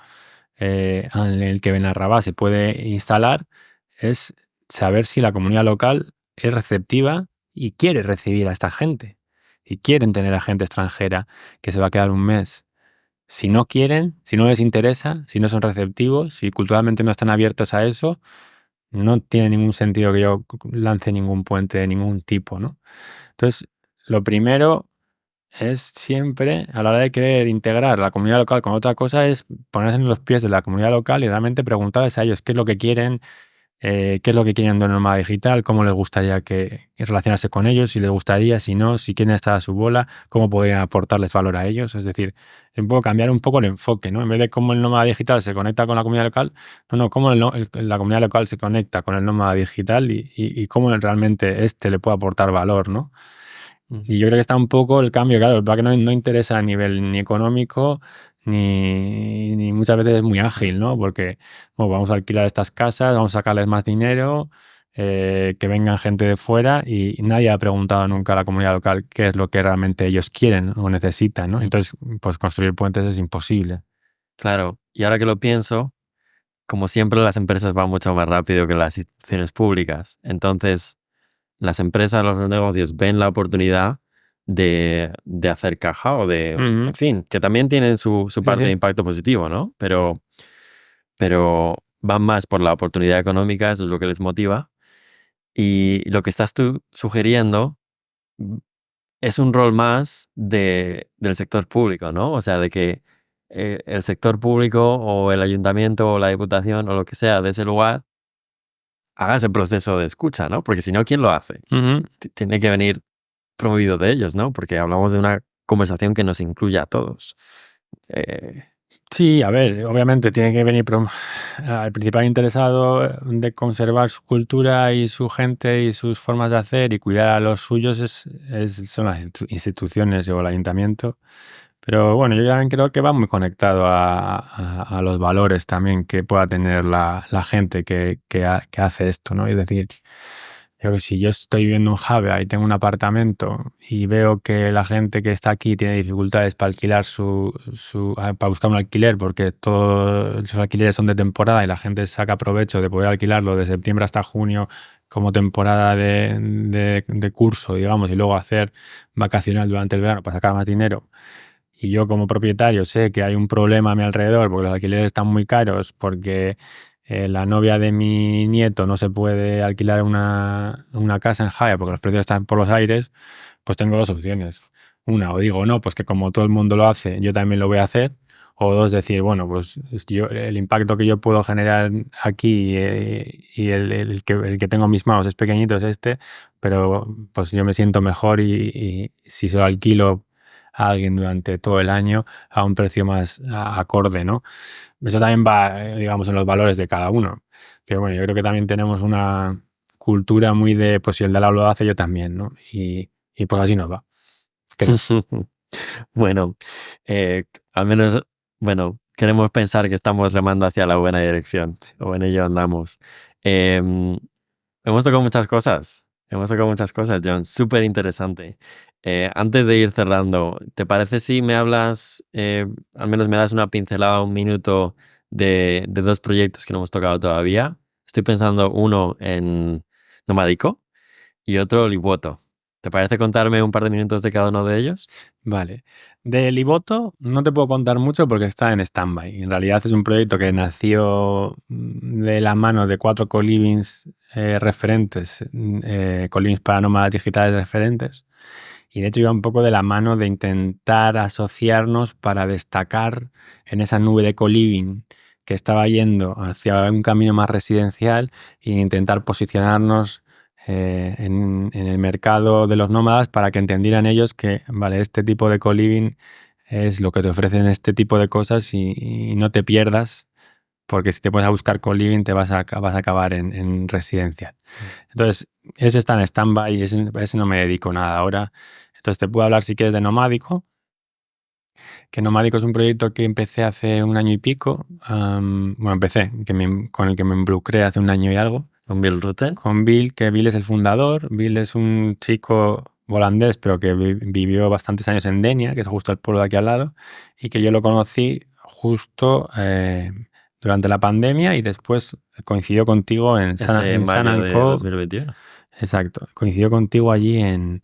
en el que Benarrabá se puede instalar es saber si la comunidad local es receptiva y quiere recibir a esta gente. Y quieren tener a gente extranjera que se va a quedar un mes. Si no quieren, si no les interesa, si no son receptivos, si culturalmente no están abiertos a eso, no tiene ningún sentido que yo lance ningún puente de ningún tipo, ¿no? Entonces, lo primero es siempre, a la hora de querer integrar la comunidad local con otra cosa, es ponerse en los pies de la comunidad local y realmente preguntarles a ellos qué es lo que quieren, qué es lo que quieren de una nómada digital, cómo les gustaría que relacionarse con ellos, si les gustaría, si no, si quieren estar a su bola, cómo podrían aportarles valor a ellos. Es decir, un poco cambiar un poco el enfoque, ¿no? En vez de cómo el nómada digital se conecta con la comunidad local, no, cómo la comunidad local se conecta con el nómada digital y cómo realmente este le puede aportar valor, ¿no? Y yo creo que está un poco el cambio, claro, para que no interesa a nivel ni económico ni muchas veces es muy ágil, ¿no? Porque bueno, vamos a alquilar estas casas, vamos a sacarles más dinero, que vengan gente de fuera y nadie ha preguntado nunca a la comunidad local qué es lo que realmente ellos quieren o necesitan, ¿no? Entonces, pues construir puentes es imposible. Claro, y ahora que lo pienso, como siempre las empresas van mucho más rápido que las instituciones públicas. Entonces, las empresas, los negocios ven la oportunidad de hacer caja o de, en Ujú. fin, que también tienen su Sí, parte de sí. impacto positivo, ¿no? Pero van más por la oportunidad económica, eso es lo que les motiva. Y lo que estás tú sugiriendo mm, es un rol más del sector público, ¿no? O sea, de que el sector público o el ayuntamiento o la diputación o lo que sea de ese lugar haga ese proceso de escucha, ¿no? Porque si no, ¿quién lo hace? Ujú. Tiene que venir promovido de ellos, ¿no? Porque hablamos de una conversación que nos incluye a todos. Eh, Sí, a ver, obviamente tiene que venir al principal interesado de conservar su cultura y su gente y sus formas de hacer y cuidar a los suyos son las instituciones o el ayuntamiento. Pero bueno, yo también creo que va muy conectado a los valores también que pueda tener la gente que hace esto, ¿no? Es decir, si yo estoy viviendo en Javea y tengo un apartamento y veo que la gente que está aquí tiene dificultades para alquilar para buscar un alquiler porque todos los alquileres son de temporada y la gente saca provecho de poder alquilarlo de septiembre hasta junio como temporada de curso, digamos, y luego hacer vacacional durante el verano para sacar más dinero. Y yo como propietario sé que hay un problema a mi alrededor porque los alquileres están muy caros, porque la novia de mi nieto no se puede alquilar una casa en Jaya porque los precios están por los aires, pues tengo dos opciones. Una, o digo, no, pues que como todo el mundo lo hace, yo también lo voy a hacer. O dos, decir, bueno, pues el impacto que yo puedo generar aquí y el que tengo en mis manos es pequeñito, es este, pero pues yo me siento mejor y si se lo alquilo a alguien durante todo el año a un precio más acorde, ¿no? Eso también va, digamos, en los valores de cada uno. Pero bueno, yo creo que también tenemos una cultura muy de, pues si el de al lado lo hace, yo también, ¿no? Y pues así nos va, creo. bueno, al menos, bueno, queremos pensar que estamos remando hacia la buena dirección, o en ello andamos. Em, Hemos tocado muchas cosas. Hemos tocado muchas cosas, John. Súper interesante. Antes de ir cerrando, ¿te parece si me hablas, al menos me das una pincelada, un minuto de dos proyectos que no hemos tocado todavía? Estoy pensando uno en Nomadico y otro Livoto. ¿Te parece contarme un par de minutos de cada uno de ellos? Vale. De Livoto no te puedo contar mucho porque está en stand-by. En realidad es un proyecto que nació de la mano de 4 colivings referentes, colivings para nómadas digitales referentes. Y de hecho iba un poco de la mano de intentar asociarnos para destacar en esa nube de coliving que estaba yendo hacia un camino más residencial e intentar posicionarnos en el mercado de los nómadas para que entendieran ellos que, vale, este tipo de co-living es lo que te ofrecen este tipo de cosas y no te pierdas, porque si te pones a buscar co-living te vas a acabar en residencial. Entonces, ese está en stand-by y ese no me dedico nada ahora. Entonces, te puedo hablar si quieres de Nomádico, que Nomádico es un proyecto que empecé hace un año y pico. Con el que me involucré hace un año y algo. ¿Con Bill Rutten? Con Bill, que Bill es el fundador. Bill es un chico holandés, pero que vivió bastantes años en Denia, que es justo el pueblo de aquí al lado, y que yo lo conocí justo durante la pandemia y después coincidió contigo en En San mayo de Co. 2021. Exacto, coincidió contigo allí en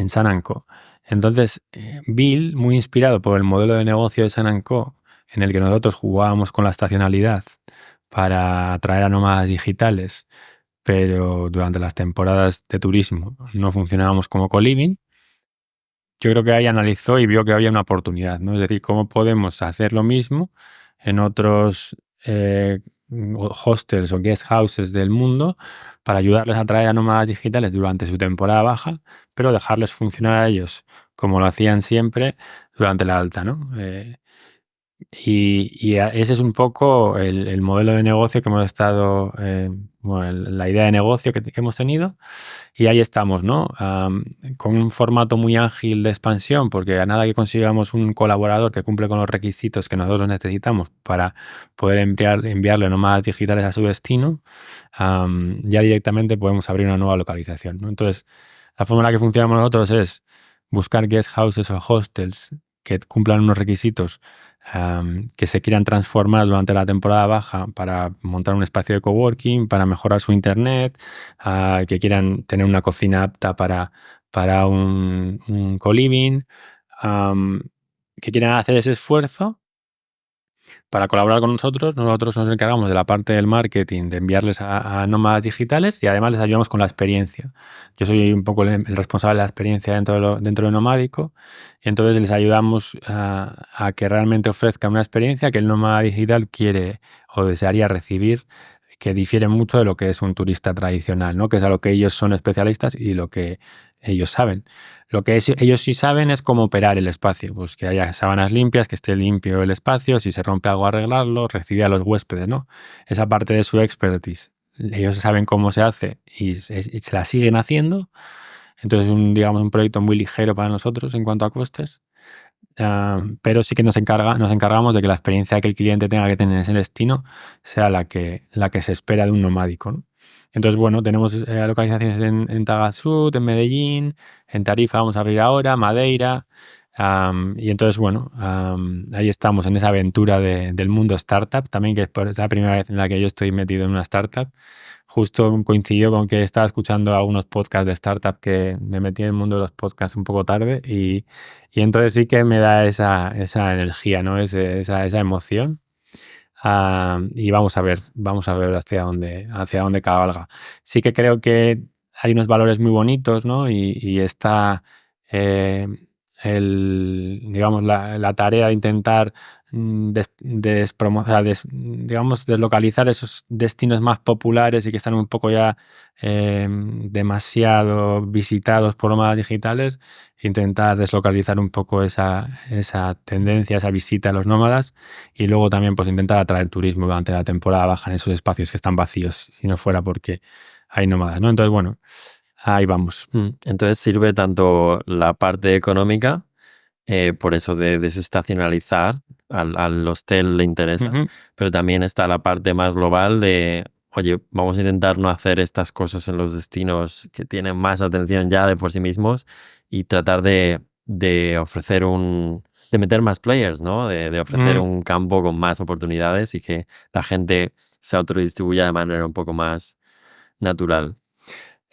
San Co. Entonces, Bill, muy inspirado por el modelo de negocio de San Co, en el que nosotros jugábamos con la estacionalidad para atraer a nómadas digitales, pero durante las temporadas de turismo no funcionábamos como co-living. Yo creo que ahí analizó y vio que había una oportunidad, ¿no? Es decir, cómo podemos hacer lo mismo en otros hostels o guest houses del mundo para ayudarles a atraer a nómadas digitales durante su temporada baja, pero dejarles funcionar a ellos como lo hacían siempre durante la alta, ¿no? Ese es un poco el modelo de negocio que hemos estado, la idea de negocio que hemos tenido. Y ahí estamos, ¿no? Con un formato muy ágil de expansión, porque a nada que consigamos un colaborador que cumple con los requisitos que nosotros necesitamos para poder enviarle nómadas digitales a su destino, ya directamente podemos abrir una nueva localización, ¿no? Entonces, la forma en la que funcionamos nosotros es buscar guest houses o hostels que cumplan unos requisitos que se quieran transformar durante la temporada baja para montar un espacio de coworking, para mejorar su internet, que quieran tener una cocina apta para un co-living, que quieran hacer ese esfuerzo para colaborar con nosotros. Nosotros nos encargamos de la parte del marketing, de enviarles a nómadas digitales y además les ayudamos con la experiencia. Yo soy un poco el responsable de la experiencia dentro de Nomádico y entonces les ayudamos a que realmente ofrezcan una experiencia que el nómada digital quiere o desearía recibir, que difiere mucho de lo que es un turista tradicional, ¿no? Que es a lo que ellos son especialistas y lo que ellos saben. Lo que ellos sí saben es cómo operar el espacio, pues que haya sábanas limpias, que esté limpio el espacio, si se rompe algo arreglarlo, recibir a los huéspedes, ¿no? Esa parte de su expertise. Ellos saben cómo se hace y se la siguen haciendo. Entonces, digamos, un proyecto muy ligero para nosotros en cuanto a costes. Pero sí que nos encargamos de que la experiencia que el cliente tenga que tener en ese destino sea la que se espera de un nomádico, ¿no? Entonces, bueno, tenemos localizaciones en Tagazú, en Medellín, en Tarifa vamos a abrir ahora, Madeira. Y entonces, bueno, ahí estamos en esa aventura del mundo startup también, que es la primera vez en la que yo estoy metido en una startup. Justo coincidió con que estaba escuchando algunos podcasts de startup, que me metí en el mundo de los podcasts un poco tarde y entonces sí que me da esa energía, ¿no? Esa emoción. Y vamos a ver hacia dónde cabalga. Sí que creo que hay unos valores muy bonitos, ¿no? Y está digamos, la tarea de intentar digamos, deslocalizar esos destinos más populares y que están un poco ya demasiado visitados por nómadas digitales, intentar deslocalizar un poco esa tendencia, esa visita a los nómadas y luego también pues intentar atraer turismo durante la temporada baja en esos espacios que están vacíos, si no fuera porque hay nómadas, ¿no? Entonces, bueno, ahí vamos. Entonces sirve tanto la parte económica, por eso de desestacionalizar, al hostel le interesa, Ujú. pero también está la parte más global de, oye, vamos a intentar no hacer estas cosas en los destinos que tienen más atención ya de por sí mismos y tratar de ofrecer de meter más players, ¿no? De ofrecer un campo con más oportunidades y que la gente se autodistribuya de manera un poco más natural.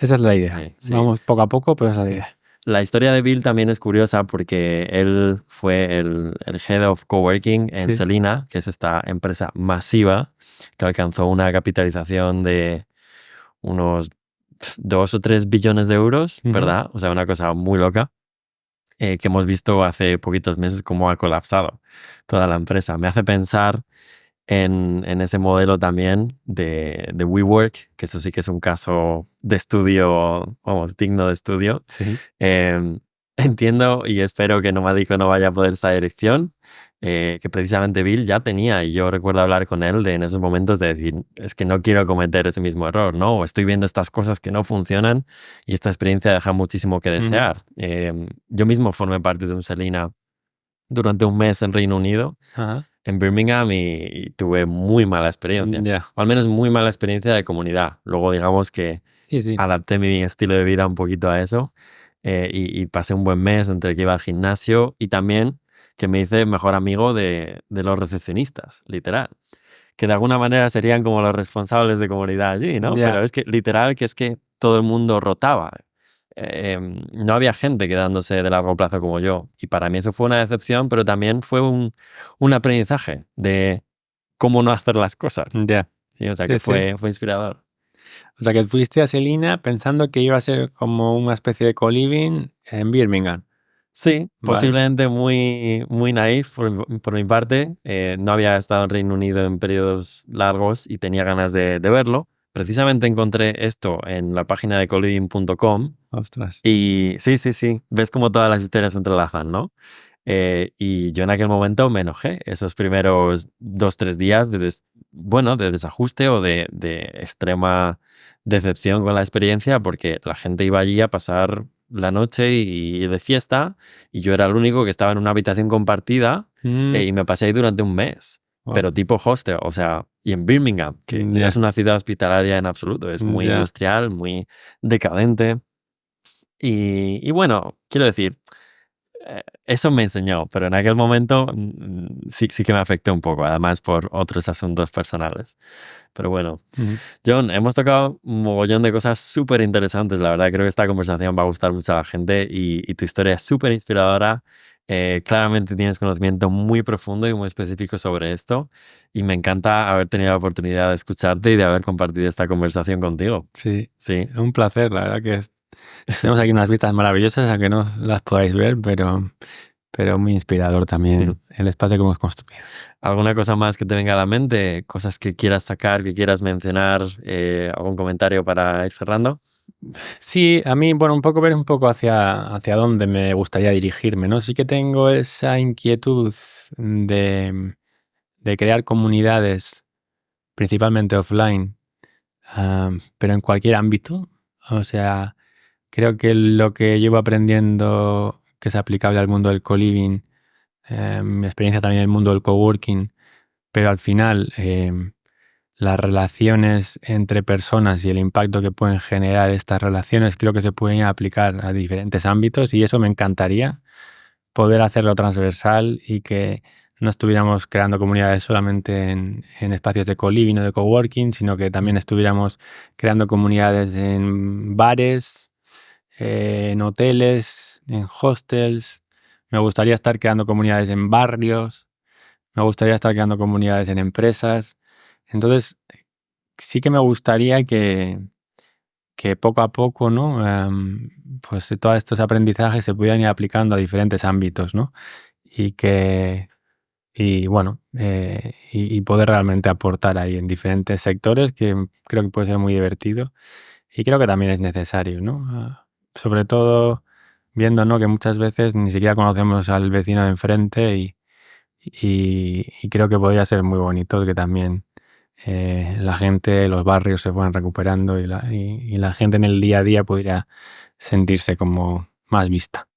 Esa es la idea. Sí. Vamos poco a poco, pero esa es la idea. La historia de Bill también es curiosa porque él fue el Head of Coworking en Sí. Selina, que es esta empresa masiva que alcanzó una capitalización de unos 2 o 3 billones de euros, Ujú. ¿verdad? O sea, una cosa muy loca, que hemos visto hace poquitos meses cómo ha colapsado toda la empresa. Me hace pensar en ese modelo también de WeWork, que eso sí que es un caso de estudio, vamos, digno de estudio. Sí. Entiendo y espero que Nomadico no vaya a poder esta dirección, que precisamente Bill ya tenía, y yo recuerdo hablar con él en esos momentos de decir, es que no quiero cometer ese mismo error, ¿no? O estoy viendo estas cosas que no funcionan y esta experiencia deja muchísimo que desear. Yo mismo formé parte de un Selina durante un mes en Reino Unido, Ajá. en Birmingham, y tuve muy mala experiencia, Ya. o al menos muy mala experiencia de comunidad. Luego digamos que Sí. adapté mi estilo de vida un poquito a eso, y pasé un buen mes entre que iba al gimnasio y también que me hice mejor amigo de los recepcionistas, literal. Que de alguna manera serían como los responsables de comunidad allí, ¿no? Ya. Pero es que literal que es que todo el mundo rotaba. No había gente quedándose de largo plazo como yo. Y para mí eso fue una decepción, pero también fue un aprendizaje de cómo no hacer las cosas. Ya. ¿Sí? O sea Sí, que sí. fue inspirador. O sea, que fuiste a Selina pensando que iba a ser como una especie de co-living en Birmingham. Sí, Vale. posiblemente muy, muy naif por mi parte. No había estado en Reino Unido en periodos largos y tenía ganas de verlo. Precisamente encontré esto en la página de coliving.com Ostras. y sí, ves como todas las historias se entrelazan, ¿no? Y yo en aquel momento me enojé esos primeros 2, 3 días de desajuste o de extrema decepción con la experiencia, porque la gente iba allí a pasar la noche y de fiesta, y yo era el único que estaba en una habitación compartida, y me pasé ahí durante un mes, Wow. pero tipo hostel, o sea, y en Birmingham, que no es Ya. una ciudad hospitalaria en absoluto, es muy Ya. industrial, muy decadente. Y bueno, quiero decir, eso me enseñó, pero en aquel momento sí que me afectó un poco, además por otros asuntos personales. Pero bueno, Ujú. John, hemos tocado un mogollón de cosas súper interesantes. La verdad, creo que esta conversación va a gustar mucho a la gente y tu historia es súper inspiradora. Claramente tienes conocimiento muy profundo y muy específico sobre esto. Y me encanta haber tenido la oportunidad de escucharte y de haber compartido esta conversación contigo. Sí. Sí. Un placer, la verdad que tenemos aquí unas vistas maravillosas, aunque no las podáis ver, pero muy inspirador también el espacio que hemos construido. ¿Alguna cosa más que te venga a la mente? ¿Cosas que quieras sacar, que quieras mencionar? ¿Algún comentario para ir cerrando? Sí, a mí, bueno, un poco ver un poco hacia dónde me gustaría dirigirme, ¿no? Sí que tengo esa inquietud de crear comunidades, principalmente offline, pero en cualquier ámbito. O sea, creo que lo que llevo aprendiendo que es aplicable al mundo del co-living, mi experiencia también en el mundo del coworking, pero al final las relaciones entre personas y el impacto que pueden generar estas relaciones creo que se pueden aplicar a diferentes ámbitos y eso me encantaría poder hacerlo transversal y que no estuviéramos creando comunidades solamente en espacios de co-living o de coworking, sino que también estuviéramos creando comunidades en bares, en hoteles, en hostels. Me gustaría estar creando comunidades en barrios, me gustaría estar creando comunidades en empresas. Entonces, sí que me gustaría que poco a poco, ¿no? Pues todos estos aprendizajes se pudieran ir aplicando a diferentes ámbitos, ¿no? Y bueno, y poder realmente aportar ahí en diferentes sectores que creo que puede ser muy divertido y creo que también es necesario, ¿no? Sobre todo viendo, ¿no? Que muchas veces ni siquiera conocemos al vecino de enfrente y creo que podría ser muy bonito que también la gente, los barrios se fueran recuperando y la gente en el día a día pudiera sentirse como más vista.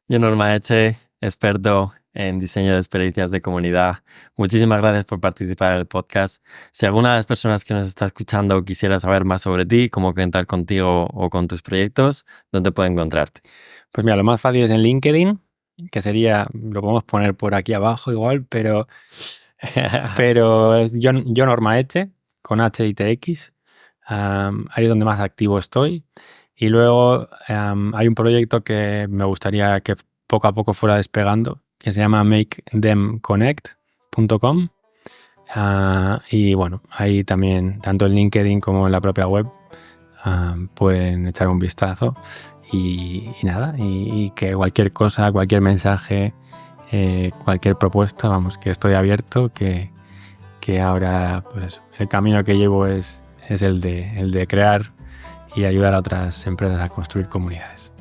Yo, Norma Eche, experto en diseño de experiencias de comunidad. Muchísimas gracias por participar en el podcast. Si alguna de las personas que nos está escuchando quisiera saber más sobre ti, cómo contar contigo o con tus proyectos, ¿dónde puede encontrarte? Pues mira, lo más fácil es en LinkedIn, que sería, lo podemos poner por aquí abajo igual, pero es John Ormaeche, con H y TX. ahí es donde más activo estoy. Y luego hay un proyecto que me gustaría que poco a poco fuera despegando, que se llama makethemconnect.com. Y bueno, ahí también, tanto en LinkedIn como en la propia web, pueden echar un vistazo. Y nada, y que cualquier cosa, cualquier mensaje, cualquier propuesta, vamos, que estoy abierto, que ahora, pues eso, el camino que llevo es el de crear y ayudar a otras empresas a construir comunidades.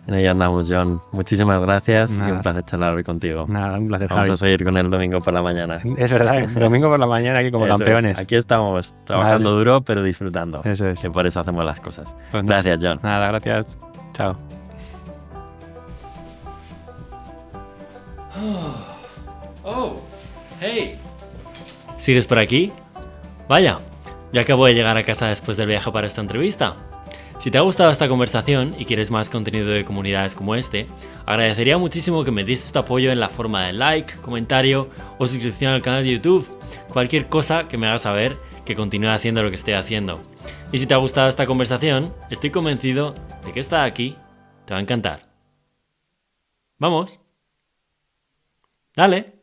En ello andamos, John. Muchísimas gracias Nada. y un placer charlar hoy contigo. Nada, un placer, Vamos Javi. a seguir con el domingo por la mañana. Es verdad, el domingo por la mañana aquí como Eso campeones. es. Aquí estamos, trabajando duro, pero disfrutando. Eso es. Que por eso hacemos las cosas. Pues nada. Gracias, John. Nada, gracias. Chao. Oh, hey. ¿Sigues por aquí? Vaya, yo acabo de llegar a casa después del viaje para esta entrevista. Si te ha gustado esta conversación y quieres más contenido de comunidades como este, agradecería muchísimo que me dieses tu apoyo en la forma de like, comentario o suscripción al canal de YouTube. Cualquier cosa que me haga saber que continúe haciendo lo que estoy haciendo. Y si te ha gustado esta conversación, estoy convencido de que esta de aquí te va a encantar. ¡Vamos! ¡Dale!